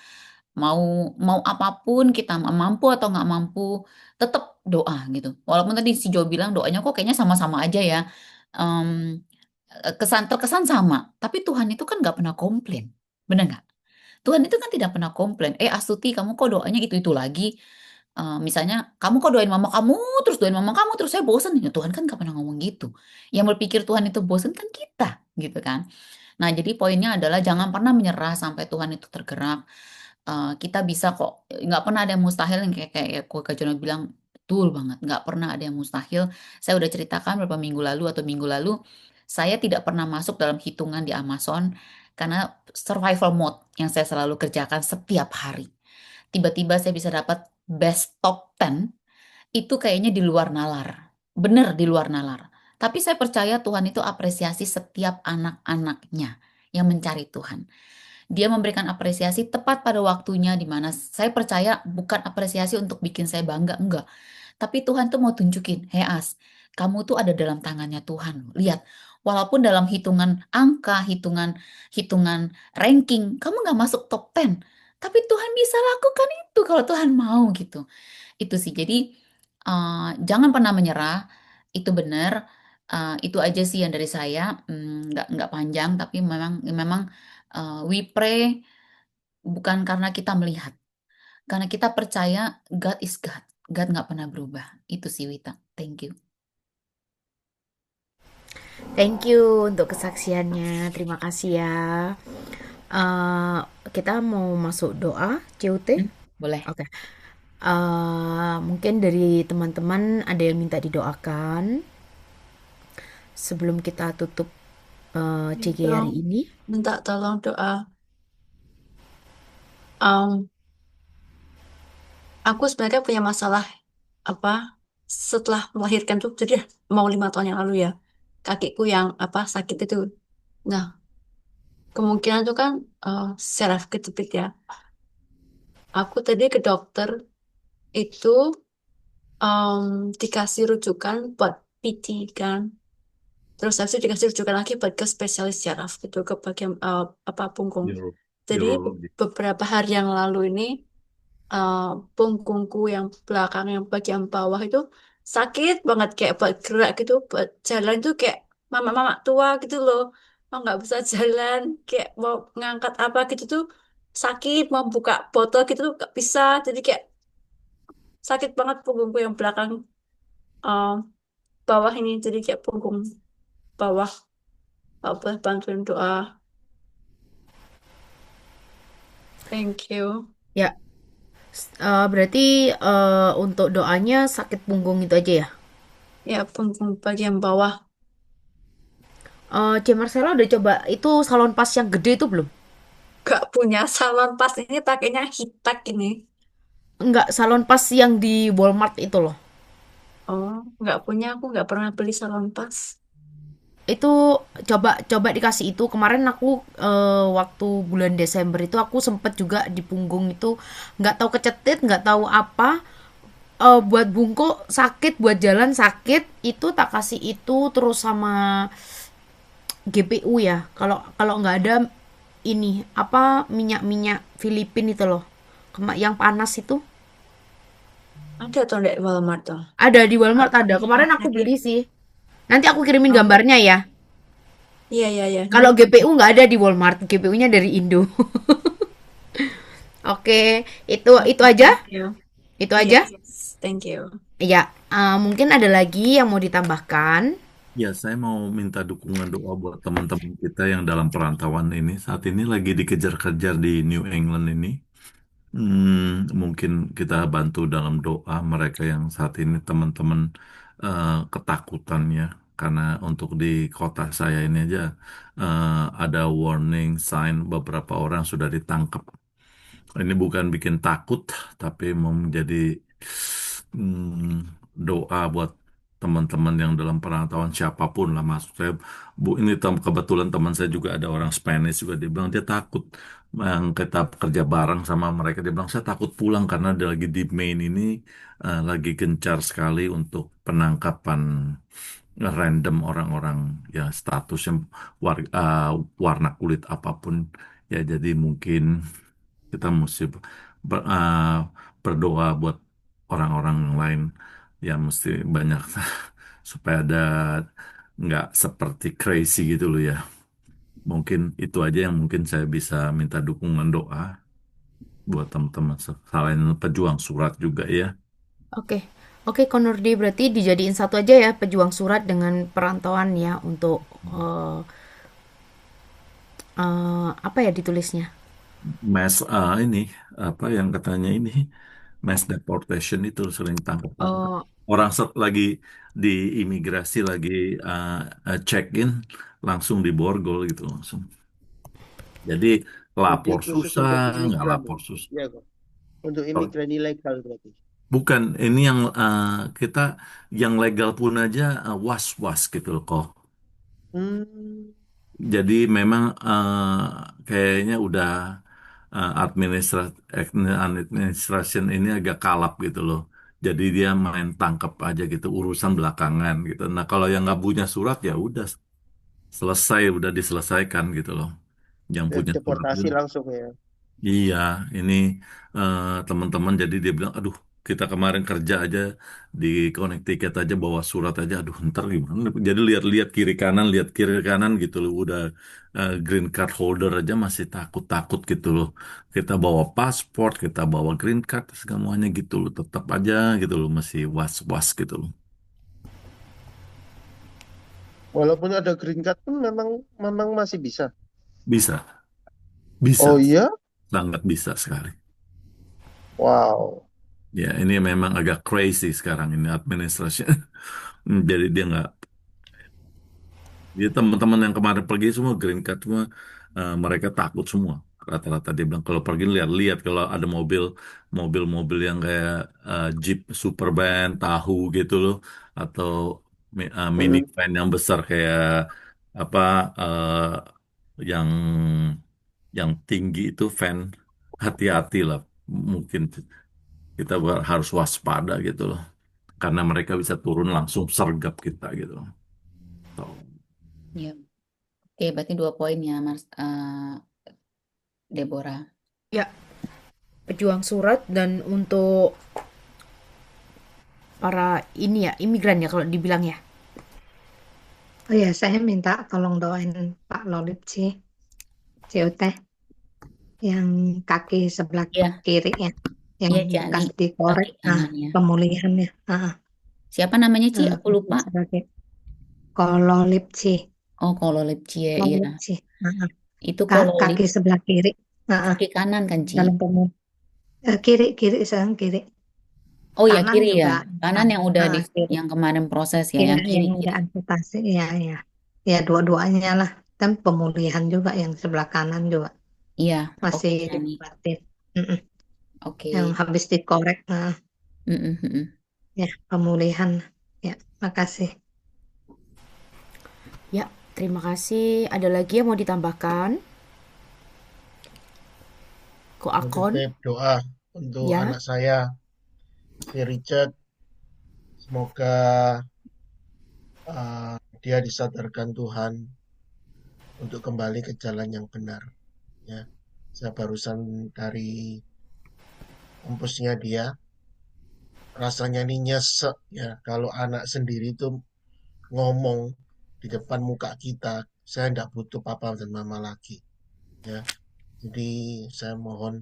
Mau mau apapun kita, mampu atau nggak mampu, tetap doa gitu. Walaupun tadi si Jo bilang doanya kok kayaknya sama-sama aja ya. Em, Terkesan sama, tapi Tuhan itu kan nggak pernah komplain, benar nggak? Tuhan itu kan tidak pernah komplain. Astuti, kamu kok doanya itu lagi? Misalnya, kamu kok doain mama kamu terus, saya bosan. Ya, Tuhan kan nggak pernah ngomong gitu. Yang berpikir Tuhan itu bosan kan kita, gitu kan? Nah, jadi poinnya adalah jangan pernah menyerah sampai Tuhan itu tergerak. Kita bisa kok, nggak pernah ada yang mustahil, yang kayak Kak Jono bilang betul banget, nggak pernah ada yang mustahil. Saya udah ceritakan beberapa minggu lalu atau minggu lalu, saya tidak pernah masuk dalam hitungan di Amazon karena survival mode yang saya selalu kerjakan setiap hari. Tiba-tiba saya bisa dapat best top 10, itu kayaknya di luar nalar, bener di luar nalar. Tapi saya percaya Tuhan itu apresiasi setiap anak-anaknya yang mencari Tuhan. Dia memberikan apresiasi tepat pada waktunya, di mana saya percaya bukan apresiasi untuk bikin saya bangga, enggak. Tapi Tuhan tuh mau tunjukin, hey As, Kamu tuh ada dalam tangannya Tuhan. Lihat, walaupun dalam hitungan angka, hitungan ranking, kamu nggak masuk top 10, tapi Tuhan bisa lakukan itu kalau Tuhan mau gitu. Itu sih. Jadi jangan pernah menyerah. Itu benar. Itu aja sih yang dari saya. Nggak panjang, tapi memang memang we pray bukan karena kita melihat, karena kita percaya God is God. God nggak pernah berubah. Itu sih Wita. Thank you. Thank you untuk kesaksiannya. Terima kasih ya. Eh, kita mau masuk doa CUT. Boleh. Oke. Mungkin dari teman-teman ada yang minta didoakan sebelum kita tutup CG hari Tolong, ini. minta tolong doa. Um, aku sebenarnya punya masalah apa setelah melahirkan tuh, jadi mau 5 tahun yang lalu ya, kakiku yang sakit itu. Nah, kemungkinan tuh kan saraf kejepit ya. Aku tadi ke dokter itu dikasih rujukan buat PT kan. Terus habis itu dikasih rujukan lagi buat ke spesialis saraf gitu, ke bagian punggung. Jadi Urologi. beberapa hari yang lalu ini uh, punggungku yang belakang yang bagian bawah itu sakit banget, kayak buat gerak gitu, buat jalan itu kayak mama-mama tua gitu loh, mau nggak bisa jalan, kayak mau ngangkat apa gitu tuh sakit, mau buka botol gitu tuh nggak bisa, jadi kayak sakit banget punggungku yang belakang uh, bawah ini, jadi kayak punggung bawah. Apa bantuin doa, thank you. Ya, berarti untuk doanya sakit punggung itu aja ya. Ya, punggung bagian bawah. C Marcella udah coba itu salon pas yang gede itu belum? Gak punya salon pas, ini pakainya hitak ini. Enggak, salon pas yang di Walmart itu loh. Oh, nggak punya, aku nggak pernah beli salon pas. Itu coba coba dikasih itu. Kemarin aku waktu bulan Desember itu aku sempet juga di punggung itu nggak tahu kecetit, nggak tahu apa. Buat bungkuk sakit, buat jalan sakit. Itu tak kasih itu terus sama GPU ya. Kalau kalau nggak ada ini apa minyak-minyak Filipin itu loh. Yang panas itu. Ada tuh di Walmart tuh. Ada di Walmart ada. Minyak Kemarin aku sakit. beli sih. Nanti aku kirimin Oh, gambarnya ya. iya iya iya. Kalau GPU nggak ada di Walmart, GPU-nya dari Indo. Oke, itu Oke, aja. thank you. Itu Iya, aja. yes, thank you. Ya, mungkin ada lagi yang mau ditambahkan. Ya, saya mau minta dukungan doa buat teman-teman kita yang dalam perantauan ini. Saat ini lagi dikejar-kejar di New England ini. Mungkin kita bantu dalam doa mereka yang saat ini teman-teman ketakutannya. Karena untuk di kota saya ini aja ada warning sign beberapa orang sudah ditangkap. Ini bukan bikin takut, tapi mau menjadi doa buat teman-teman yang dalam perantauan siapapun lah, maksud saya. Bu, ini kebetulan teman saya juga ada orang Spanish juga, dia bilang dia takut. Yang kita kerja bareng sama mereka, dia bilang saya takut pulang karena dia lagi di Maine ini lagi gencar sekali untuk penangkapan random orang-orang ya statusnya warna kulit apapun ya. Jadi mungkin kita mesti berdoa buat orang-orang yang lain, yang mesti banyak supaya ada nggak seperti crazy gitu loh ya. Mungkin itu aja yang mungkin saya bisa minta dukungan doa buat teman-teman. Selain pejuang surat juga ya. Oke, oke, Konurdi berarti dijadiin satu aja ya, pejuang surat dengan perantauan ya untuk apa ya ditulisnya? Mass ini apa yang katanya ini mass deportation itu sering tangkap-tangkap Oh, orang lagi di imigrasi lagi check in langsung diborgol gitu langsung. Jadi Jadi lapor khusus susah, untuk nggak imigran ya. lapor susah. Iya kok. Untuk Kalau- imigran ilegal berarti. Bukan, ini yang kita yang legal pun aja was-was gitu loh kok. Hmm. Jadi memang kayaknya udah administration ini agak kalap gitu loh. Jadi dia main tangkap aja gitu, urusan belakangan gitu. Nah, kalau yang nggak punya surat ya udah selesai, udah diselesaikan gitu loh. Yang Ya, punya surat deportasi udah. langsung ya. Iya, ini teman-teman jadi dia bilang, aduh kita kemarin kerja aja di Connecticut aja bawa surat aja, aduh ntar gimana? Jadi lihat kiri kanan gitu loh, udah green card holder aja masih takut-takut gitu loh. Kita bawa paspor, kita bawa green card, semuanya gitu loh, tetap aja gitu loh masih was-was gitu loh. Walaupun ada green card pun memang memang masih bisa. Bisa, bisa, Oh iya? sangat bisa sekali. Wow. Ya, ini memang agak crazy sekarang ini administrasi. Jadi dia nggak. Jadi teman-teman yang kemarin pergi semua green card semua, mereka takut semua. Rata-rata dia bilang kalau pergi lihat-lihat kalau ada mobil-mobil yang kayak Jeep Superban, Tahu gitu loh, atau Hmm. minivan yang besar kayak apa yang tinggi itu van, hati-hati lah. Mungkin kita harus waspada gitu loh, karena mereka bisa turun langsung sergap kita gitu loh. Tuh. Ya. Oke, berarti 2 poin ya, Deborah. Ya, pejuang surat dan untuk para ini ya, imigran ya kalau dibilang ya. Oh ya, saya minta tolong doain Pak Lolip sih, Teh, yang kaki sebelah Ya, kiri ya, yang ya Ci bekas dikorek, kaki kanan ya. pemulihannya. Siapa namanya Ci? Aku Kaki lupa. sebelah kiri. Kalau Lolip sih, Oh, kalau Lipcie, iya. Lolip sih. Itu kalau Kaki sebelah kiri, kaki kanan kan Ci? dalam pemulihan. Kiri, kiri, sekarang kiri. Oh ya Kanan kiri ya. juga bisa. Kanan yang udah Kiri. yang kemarin proses ya, Ya, yang kiri yang kiri. udah amputasi, ya, ya. Ya, dua-duanya lah. Dan pemulihan juga yang sebelah kanan juga Iya, masih oke Ciani. diobatin. Mm-mm. Yang Oke. habis dikorek, Mm-mm, mm-mm. ya, pemulihan. Ya, makasih. Ya, terima kasih. Ada lagi yang mau ditambahkan? Ko Mau Akon? titip doa untuk Ya. anak saya, si Richard. Semoga dia disadarkan Tuhan untuk kembali ke jalan yang benar. Ya, saya barusan dari kampusnya dia, rasanya ini nyesek ya kalau anak sendiri itu ngomong di depan muka kita, saya tidak butuh papa dan mama lagi. Ya, jadi saya mohon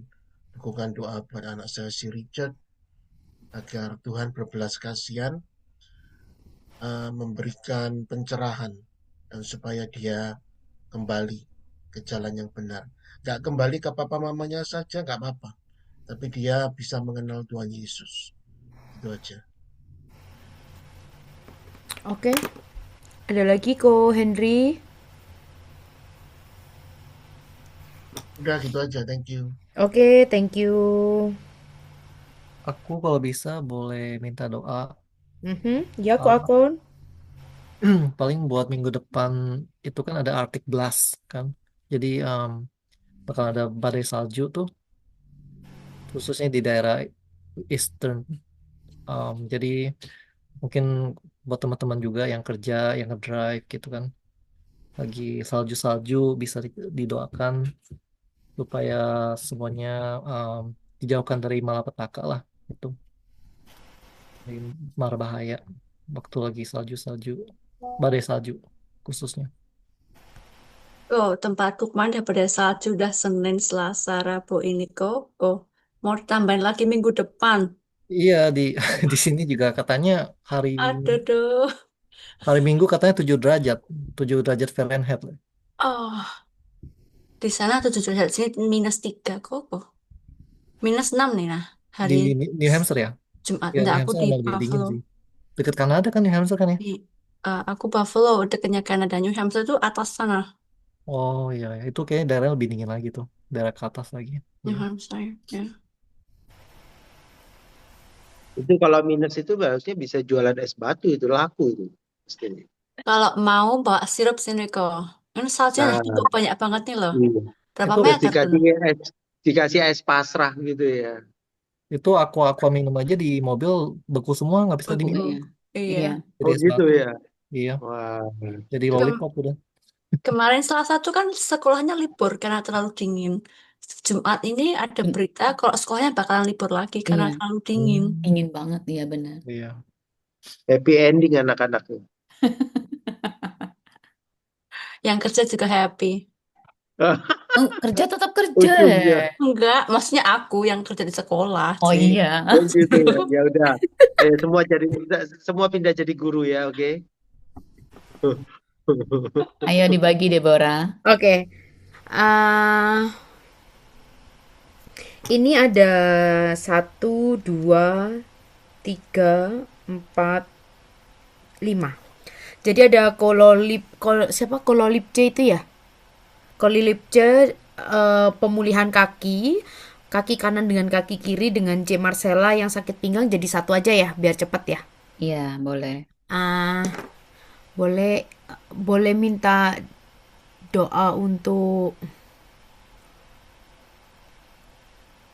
dukungan doa buat anak saya si Richard agar Tuhan berbelas kasihan, memberikan pencerahan dan supaya dia kembali ke jalan yang benar. Gak kembali ke papa mamanya saja gak apa-apa, tapi dia bisa mengenal Tuhan Yesus. Itu aja. Oke. Ada lagi Ko Henry? Udah gitu aja, thank you. Oke, thank you. Aku kalau bisa boleh minta doa. Ya, Ko Uh, Akon. paling buat minggu depan itu kan ada Arctic Blast kan. Jadi bakal ada badai salju tuh, khususnya di daerah Eastern. Jadi mungkin buat teman-teman juga yang kerja, yang ngedrive gitu kan, lagi salju-salju bisa didoakan supaya semuanya um, dijauhkan dari malapetaka lah itu, dari mara bahaya waktu lagi salju-salju, badai salju khususnya. Oh, tempatku kemarin daripada salju udah Senin, Selasa, Rabu ini kok. Oh, mau tambahin lagi minggu depan. Iya di di sini juga katanya hari Aduh, duh. hari Minggu katanya 7 derajat Fahrenheit. Oh, di sana 7 derajat, sini -3 kok. Oh. -6 nih nah. Di Hari New Hampshire ya? Jumat. Ya Enggak, New aku Hampshire di emang lebih dingin Buffalo. sih. Dekat Kanada kan New Hampshire kan ya? Di, aku Buffalo, dekatnya Kanada. New Hampshire tuh atas sana. Oh iya, ya. Itu kayaknya daerah lebih dingin lagi tuh, daerah ke atas lagi. New Iya. Hampshire, ya. Itu kalau minus itu harusnya bisa jualan es batu, itu laku itu. Pastinya. Kalau mau bawa sirup sini kok. Ini saljunya Nah, cukup banyak banget nih loh. iya. Berapa Itu meter tuh? dikasih es pasrah gitu ya. Itu aqua minum aja di mobil beku semua, nggak bisa Beku. diminum. Iya. Iya. Jadi Oh es gitu batu. ya. Iya. Wah. Jadi Kem- lollipop udah. Kemarin salah satu kan sekolahnya libur karena terlalu dingin. Jumat ini ada Mm, berita kalau sekolahnya bakalan libur lagi karena Iya. terlalu dingin. Ingin banget, iya benar. Iya. Happy ending anak-anaknya. Yang kerja juga happy. Kerja tetap kerja. Ujungnya. Enggak, maksudnya aku yang kerja di sekolah, Oh Ci. iya. Oh gitu ya. Ya udah. Semua pindah jadi guru ya, oke? Ayo dibagi Deborah. Oke. Ah, ini ada 1, 2, 3, 4, 5. Jadi ada kololipce itu ya? Kololipce, pemulihan kaki, kaki kanan dengan kaki kiri dengan C. Marcella yang sakit pinggang jadi satu aja ya, biar cepet ya. Iya, boleh. Ah, boleh boleh minta doa untuk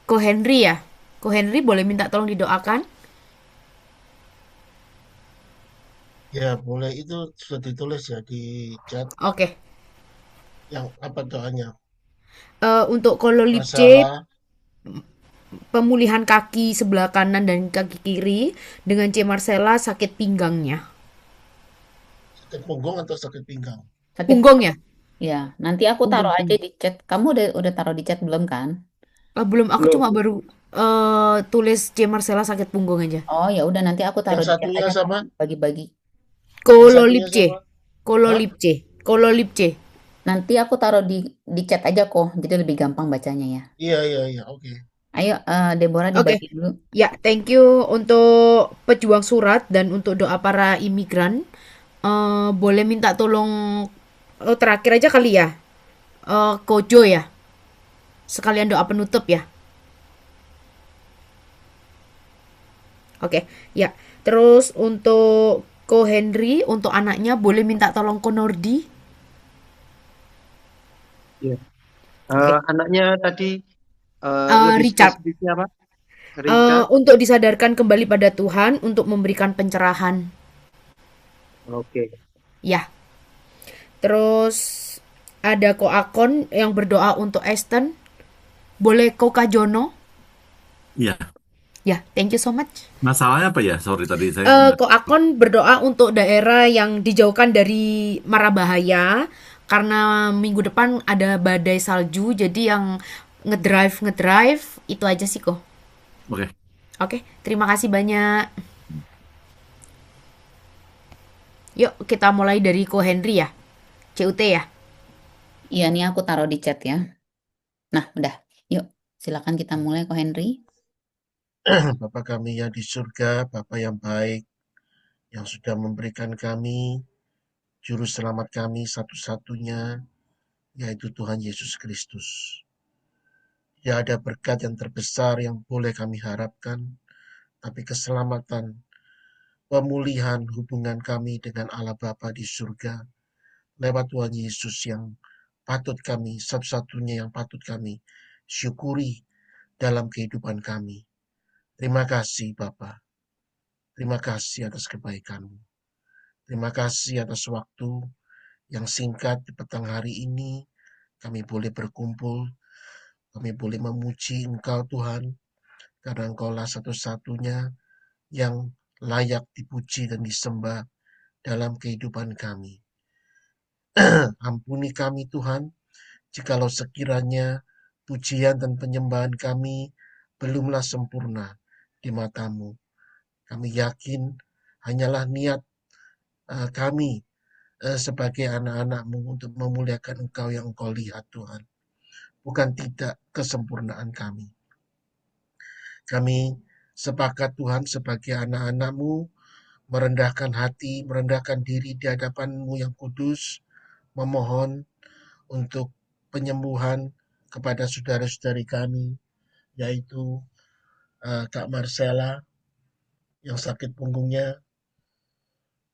Ko Henry ya? Ko Henry boleh minta tolong didoakan? Ya, boleh itu sudah ditulis ya di chat Oke. yang apa doanya. Untuk kololipce, Masalah pemulihan kaki sebelah kanan dan kaki kiri dengan C. Marcella sakit pinggangnya. sakit punggung atau sakit pinggang. Sakit. Punggung ya? Ya, nanti aku taruh aja di chat. Kamu udah taruh di chat belum kan? Belum, aku Belum. cuma baru tulis C. Marcella sakit punggung aja. Oh ya udah nanti aku taruh Yang di chat satunya aja sama? bagi-bagi. Yang satunya Kololipce. sama? Hah? Kololipce. Kololipce. Nanti aku taruh di chat aja kok, jadi lebih gampang bacanya ya. Iya, oke. Ayo, Deborah Oke. dibagi dulu. Ya, thank you untuk pejuang surat dan untuk doa para imigran. Boleh minta tolong terakhir aja kali ya. Kojo ya. Sekalian doa penutup ya. Oke, ya. Terus untuk Ko Henry, untuk anaknya boleh minta tolong Ko Nordi. Ya. Oke. Anaknya tadi lebih Richard. spesifiknya apa? Richard. Untuk disadarkan kembali pada Tuhan, untuk memberikan pencerahan. Oke. Ya. Terus ada Ko Akon yang berdoa untuk Esten. Boleh Ko Kajono. Iya. Ya, thank you so much. Masalahnya apa ya? Sorry tadi saya. Ko Akon berdoa untuk daerah yang dijauhkan dari mara bahaya karena minggu depan ada badai salju, jadi yang ngedrive itu aja sih kok. Oke. Oke, terima kasih banyak. Yuk kita mulai dari Ko Henry ya, CUT ya. Iya, nih aku taruh di chat ya. Nah, udah. Yuk, silakan kita mulai Ko Henry. Bapa kami yang di surga, Bapa yang baik, yang sudah memberikan kami juru selamat kami satu-satunya, yaitu Tuhan Yesus Kristus. Tidak ada berkat yang terbesar yang boleh kami harapkan, tapi keselamatan, pemulihan hubungan kami dengan Allah Bapa di surga, lewat Tuhan Yesus yang patut kami, satu-satunya yang patut kami syukuri dalam kehidupan kami. Terima kasih Bapa. Terima kasih atas kebaikan-Mu. Terima kasih atas waktu yang singkat di petang hari ini. Kami boleh berkumpul. Kami boleh memuji Engkau Tuhan. Karena Engkaulah satu-satunya yang layak dipuji dan disembah dalam kehidupan kami. Ampuni kami Tuhan, jikalau sekiranya pujian dan penyembahan kami belumlah sempurna di mata-Mu. Kami yakin hanyalah niat kami sebagai anak-anak-Mu untuk memuliakan Engkau yang Engkau lihat Tuhan. Bukan tidak kesempurnaan kami. Kami sepakat Tuhan sebagai anak-anak-Mu merendahkan hati, merendahkan diri di hadapan-Mu yang kudus, memohon untuk penyembuhan kepada saudara-saudari kami, yaitu Kak Marcella yang sakit punggungnya,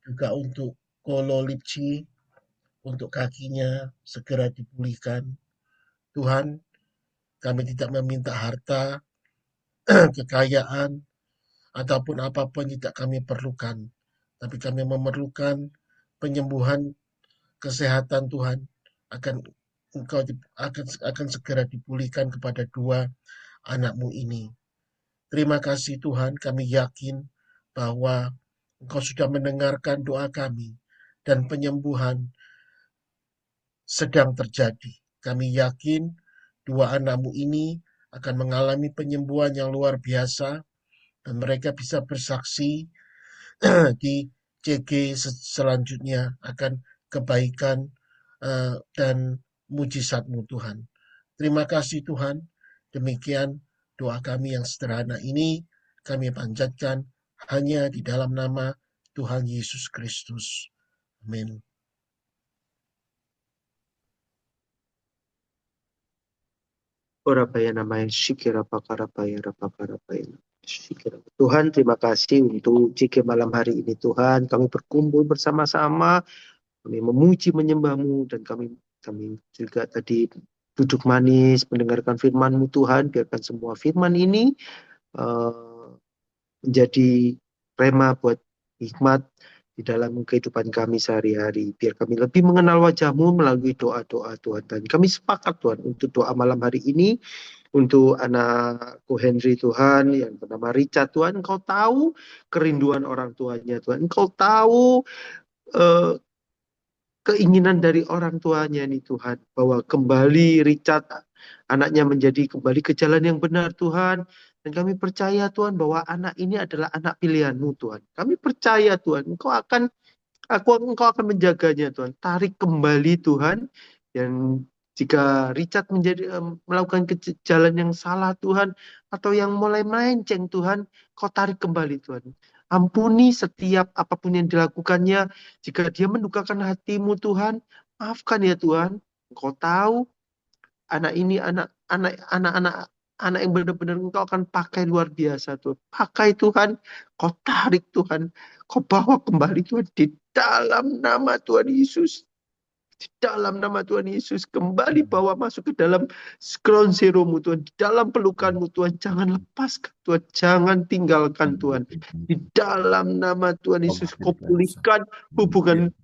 juga untuk Kolo Lipci, untuk kakinya segera dipulihkan. Tuhan, kami tidak meminta harta, kekayaan, ataupun apapun tidak kami perlukan. Tapi kami memerlukan penyembuhan, kesehatan Tuhan, akan engkau akan segera dipulihkan kepada dua anakmu ini. Terima kasih Tuhan, kami yakin bahwa Engkau sudah mendengarkan doa kami dan penyembuhan sedang terjadi. Kami yakin dua anakmu ini akan mengalami penyembuhan yang luar biasa dan mereka bisa bersaksi di CG selanjutnya akan kebaikan dan mujizat-Mu Tuhan. Terima kasih Tuhan. Demikian doa kami yang sederhana ini kami panjatkan hanya di dalam nama Tuhan Yesus Kristus. Amin. Orabaya namanya Shikira Pakarabaya Rapakarabaya. Tuhan, terima kasih untuk jika malam hari ini Tuhan kami berkumpul bersama-sama, kami memuji menyembah-Mu, dan kami juga tadi duduk manis mendengarkan firman-Mu Tuhan. Biarkan semua firman ini menjadi rema buat hikmat di dalam kehidupan kami sehari-hari. Biar kami lebih mengenal wajah-Mu melalui doa-doa Tuhan. Dan kami sepakat Tuhan untuk doa malam hari ini untuk anakku Henry Tuhan yang bernama Richard Tuhan. Engkau tahu kerinduan orang tuanya Tuhan. Engkau tahu keinginan dari orang tuanya nih Tuhan. Bahwa kembali Richard anaknya menjadi kembali ke jalan yang benar Tuhan. Dan kami percaya Tuhan bahwa anak ini adalah anak pilihan-Mu Tuhan. Kami percaya Tuhan, Engkau akan menjaganya Tuhan. Tarik kembali Tuhan. Dan jika Richard melakukan jalan yang salah Tuhan, atau yang mulai melenceng Tuhan, Kau tarik kembali Tuhan. Ampuni setiap apapun yang dilakukannya. Jika dia mendukakan hati-Mu Tuhan, maafkan ya Tuhan. Engkau tahu anak ini anak-anak yang benar-benar Engkau akan pakai luar biasa Tuhan. Pakai Tuhan, Kau tarik Tuhan, Kau bawa kembali Tuhan di dalam nama Tuhan Yesus. Di dalam nama Tuhan Yesus, kembali bawa masuk ke dalam ground zero-Mu Tuhan, di dalam pelukan-Mu Tuhan. Jangan lepaskan Tuhan, jangan tinggalkan Tuhan. Di dalam nama Tuhan Yesus, Kau pulihkan hubungan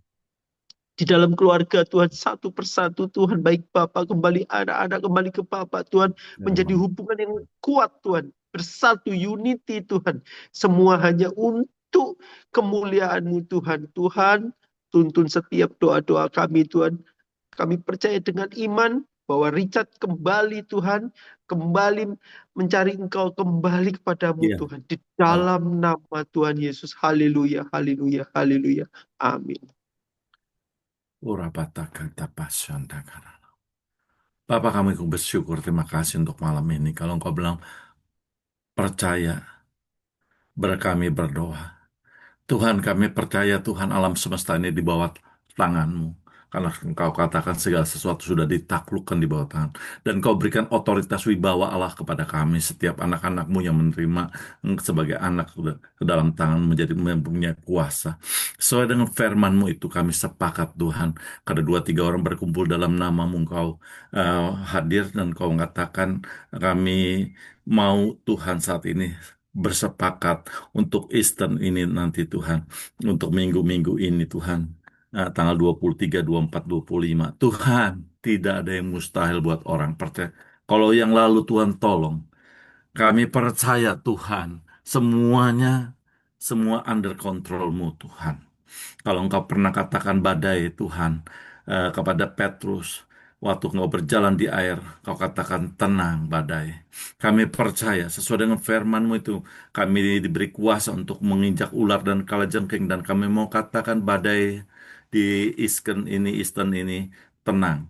di dalam keluarga Tuhan satu persatu Tuhan, baik Bapak kembali, anak-anak kembali ke Bapak Tuhan, menjadi hubungan yang kuat Tuhan, bersatu, unity Tuhan, semua hanya untuk kemuliaan-Mu Tuhan. Tuhan, tuntun setiap doa-doa kami Tuhan. Kami percaya dengan iman bahwa Richard kembali Tuhan, kembali mencari Engkau, kembali kepadamu Tuhan, di dalam nama Tuhan Yesus. Haleluya, haleluya, haleluya. Amin. Bapak, kami bersyukur, terima kasih untuk malam ini. Kalau Engkau bilang percaya, kami berdoa. Tuhan, kami percaya Tuhan alam semesta ini di bawah tangan-Mu. Karena Engkau katakan segala sesuatu sudah ditaklukkan di bawah tangan. Dan Kau berikan otoritas wibawa Allah kepada kami, setiap anak-anak-Mu yang menerima sebagai anak ke dalam tangan menjadi mempunyai kuasa. Sesuai dengan firman-Mu itu kami sepakat Tuhan. Kada 2-3 orang berkumpul dalam nama-Mu, Engkau hadir dan Kau mengatakan kami mau Tuhan saat ini bersepakat untuk Eastern ini nanti Tuhan, untuk minggu-minggu ini Tuhan, tanggal 23, 24, 25. Tuhan, tidak ada yang mustahil buat orang percaya. Kalau yang lalu Tuhan tolong, kami percaya Tuhan, semuanya, semua under control-Mu Tuhan. Kalau Engkau pernah katakan badai Tuhan kepada Petrus, waktu Engkau berjalan di air, Kau katakan tenang badai. Kami percaya sesuai dengan firman-Mu itu, kami diberi kuasa untuk menginjak ular dan kalajengking, dan kami mau katakan badai di Eastern ini tenang.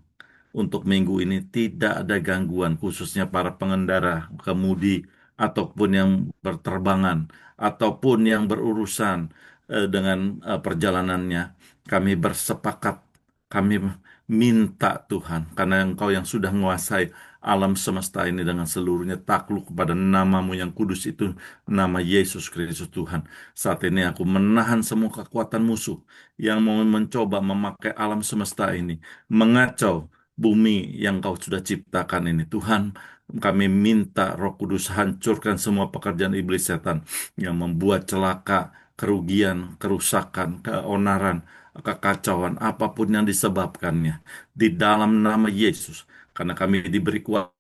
Untuk minggu ini tidak ada gangguan, khususnya para pengendara, kemudi, ataupun yang berterbangan, ataupun yang berurusan dengan perjalanannya. Kami bersepakat, kami minta Tuhan, karena Engkau yang sudah menguasai alam semesta ini dengan seluruhnya, takluk kepada nama-Mu yang kudus itu, nama Yesus Kristus Tuhan. Saat ini aku menahan semua kekuatan musuh yang mau mencoba memakai alam semesta ini, mengacau bumi yang Kau sudah ciptakan ini. Tuhan, Kami minta Roh Kudus hancurkan semua pekerjaan iblis setan yang membuat celaka, kerugian, kerusakan, keonaran, kekacauan, apapun yang disebabkannya. Di dalam nama Yesus, karena kami diberi kuasa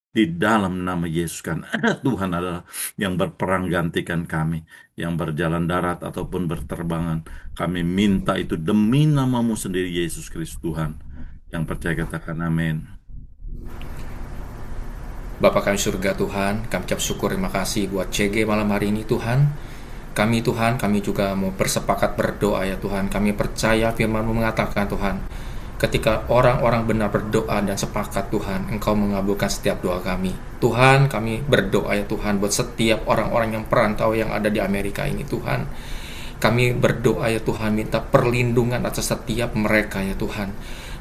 di dalam nama Yesus, kan Tuhan adalah yang berperang gantikan kami, yang berjalan darat ataupun berterbangan. Kami minta itu demi namamu sendiri Yesus Kristus Tuhan. Yang percaya katakan amin. Bapa kami surga Tuhan, kami ucap syukur terima kasih buat CG malam hari ini Tuhan. Kami Tuhan, kami juga mau bersepakat berdoa ya Tuhan. Kami percaya firman-Mu mengatakan Tuhan, ketika orang-orang benar berdoa dan sepakat Tuhan, Engkau mengabulkan setiap doa kami. Tuhan, kami berdoa ya Tuhan buat setiap orang-orang yang perantau yang ada di Amerika ini Tuhan. Kami berdoa ya Tuhan, minta perlindungan atas setiap mereka ya Tuhan.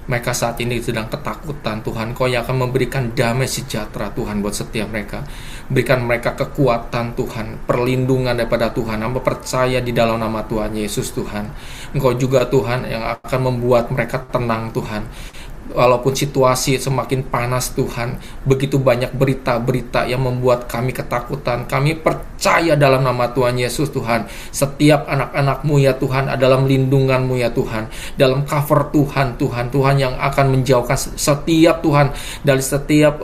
Mereka saat ini sedang ketakutan Tuhan. Kau yang akan memberikan damai sejahtera Tuhan buat setiap mereka. Berikan mereka kekuatan Tuhan, perlindungan daripada Tuhan. Hamba percaya di dalam nama Tuhan Yesus Tuhan. Engkau juga Tuhan yang akan membuat mereka tenang Tuhan. Walaupun situasi semakin panas Tuhan, begitu banyak berita-berita yang membuat kami ketakutan, kami percaya dalam nama Tuhan Yesus Tuhan, setiap anak-anak-Mu ya Tuhan adalah lindungan-Mu ya Tuhan, dalam cover Tuhan yang akan menjauhkan setiap Tuhan dari setiap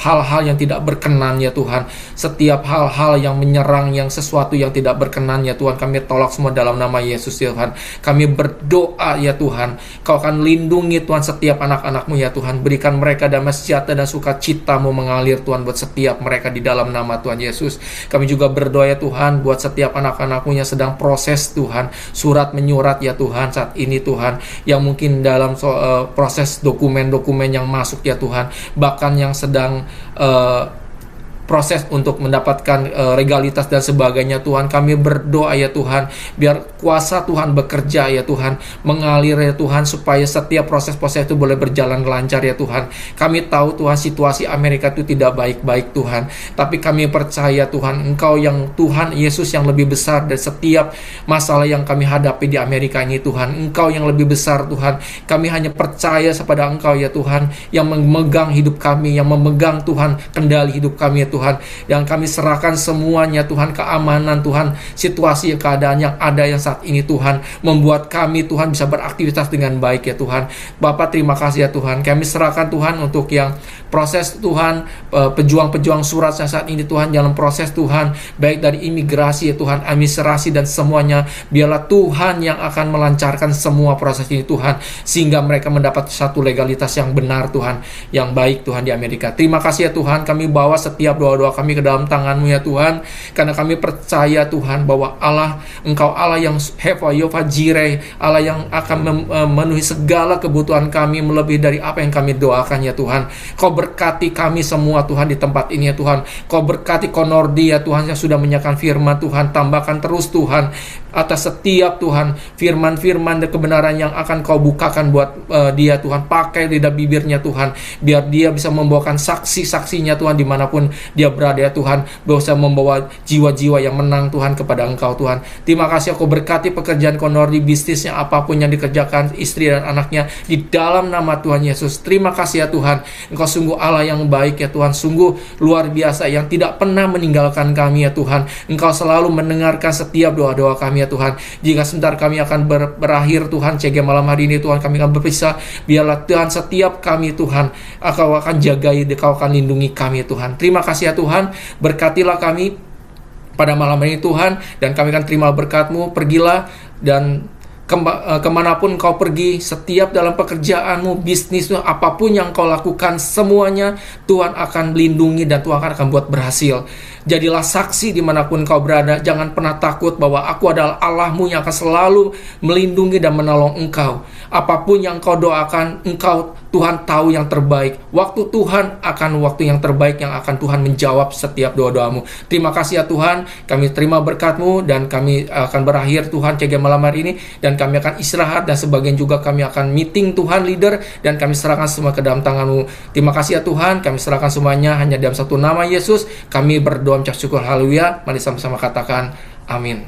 hal-hal yang tidak berkenan ya Tuhan, setiap hal-hal yang menyerang, yang sesuatu yang tidak berkenan ya Tuhan, kami tolak semua dalam nama Yesus ya Tuhan. Kami berdoa ya Tuhan, Kau akan lindungi Tuhan setiap anak-anak-Mu ya Tuhan. Berikan mereka damai sejahtera dan sukacita-Mu mengalir Tuhan buat setiap mereka di dalam nama Tuhan Yesus. Kami juga berdoa ya Tuhan buat setiap anak-anak-Mu yang sedang proses Tuhan, surat menyurat ya Tuhan saat ini Tuhan, yang mungkin dalam proses dokumen-dokumen yang masuk ya Tuhan, bahkan yang sedang proses untuk mendapatkan legalitas dan sebagainya Tuhan. Kami berdoa ya Tuhan, biar kuasa Tuhan bekerja ya Tuhan, mengalir ya Tuhan, supaya setiap proses-proses itu boleh berjalan lancar ya Tuhan. Kami tahu Tuhan situasi Amerika itu tidak baik-baik Tuhan, tapi kami percaya Tuhan, Engkau yang Tuhan Yesus yang lebih besar dari setiap masalah yang kami hadapi di Amerika ini Tuhan. Engkau yang lebih besar Tuhan. Kami hanya percaya kepada Engkau ya Tuhan, yang memegang hidup kami, yang memegang Tuhan kendali hidup kami ya Tuhan, yang kami serahkan semuanya Tuhan, keamanan Tuhan, situasi keadaan yang ada yang saat ini Tuhan, membuat kami Tuhan bisa beraktivitas dengan baik ya Tuhan. Bapa terima kasih ya Tuhan, kami serahkan Tuhan untuk yang proses Tuhan, pejuang-pejuang surat saat ini Tuhan, dalam proses Tuhan, baik dari imigrasi ya Tuhan, administrasi dan semuanya, biarlah Tuhan yang akan melancarkan semua proses ini Tuhan, sehingga mereka mendapat satu legalitas yang benar Tuhan, yang baik Tuhan di Amerika. Terima kasih ya Tuhan, kami bawa setiap doa-doa kami ke dalam tangan-Mu ya Tuhan, karena kami percaya Tuhan bahwa Allah, Engkau Allah yang Yehova Jireh, Allah yang akan memenuhi segala kebutuhan kami melebihi dari apa yang kami doakan ya Tuhan. Kau berkati kami semua Tuhan di tempat ini ya Tuhan. Kau berkati Konordi ya Tuhan yang sudah menyiapkan firman Tuhan, tambahkan terus Tuhan atas setiap Tuhan firman-firman dan kebenaran yang akan Kau bukakan buat dia Tuhan. Pakai lidah bibirnya Tuhan, biar dia bisa membawakan saksi-saksinya Tuhan dimanapun dia berada ya Tuhan, bisa membawa jiwa-jiwa yang menang Tuhan kepada Engkau Tuhan. Terima kasih, Kau berkati pekerjaan Konordi, bisnisnya, apapun yang dikerjakan, istri dan anaknya, di dalam nama Tuhan Yesus. Terima kasih ya Tuhan, Engkau sungguh Allah yang baik ya Tuhan, sungguh luar biasa, yang tidak pernah meninggalkan kami ya Tuhan. Engkau selalu mendengarkan setiap doa-doa kami ya Tuhan. Jika sebentar kami akan berakhir Tuhan, CG malam hari ini Tuhan, kami akan berpisah, biarlah Tuhan setiap kami Tuhan, Kau akan jagai, Kau akan lindungi kami Tuhan. Terima kasih ya Tuhan, berkatilah kami pada malam ini Tuhan, dan kami akan terima berkat-Mu. Pergilah dan kemanapun Kau pergi, setiap dalam pekerjaan-Mu, bisnis-Mu, apapun yang Kau lakukan, semuanya Tuhan akan melindungi dan Tuhan akan buat berhasil. Jadilah saksi dimanapun Kau berada. Jangan pernah takut bahwa Aku adalah Allah-Mu yang akan selalu melindungi dan menolong Engkau. Apapun yang Kau doakan, Engkau Tuhan tahu yang terbaik. Waktu Tuhan akan waktu yang terbaik yang akan Tuhan menjawab setiap doa-doamu. Terima kasih ya Tuhan, kami terima berkat-Mu, dan kami akan berakhir Tuhan CG malam hari ini, dan kami akan istirahat, dan sebagian juga kami akan meeting Tuhan leader, dan kami serahkan semua ke dalam tangan-Mu. Terima kasih ya Tuhan, kami serahkan semuanya hanya dalam satu nama Yesus. Kami berdoa mengucap syukur, haleluya. Mari sama-sama katakan amin.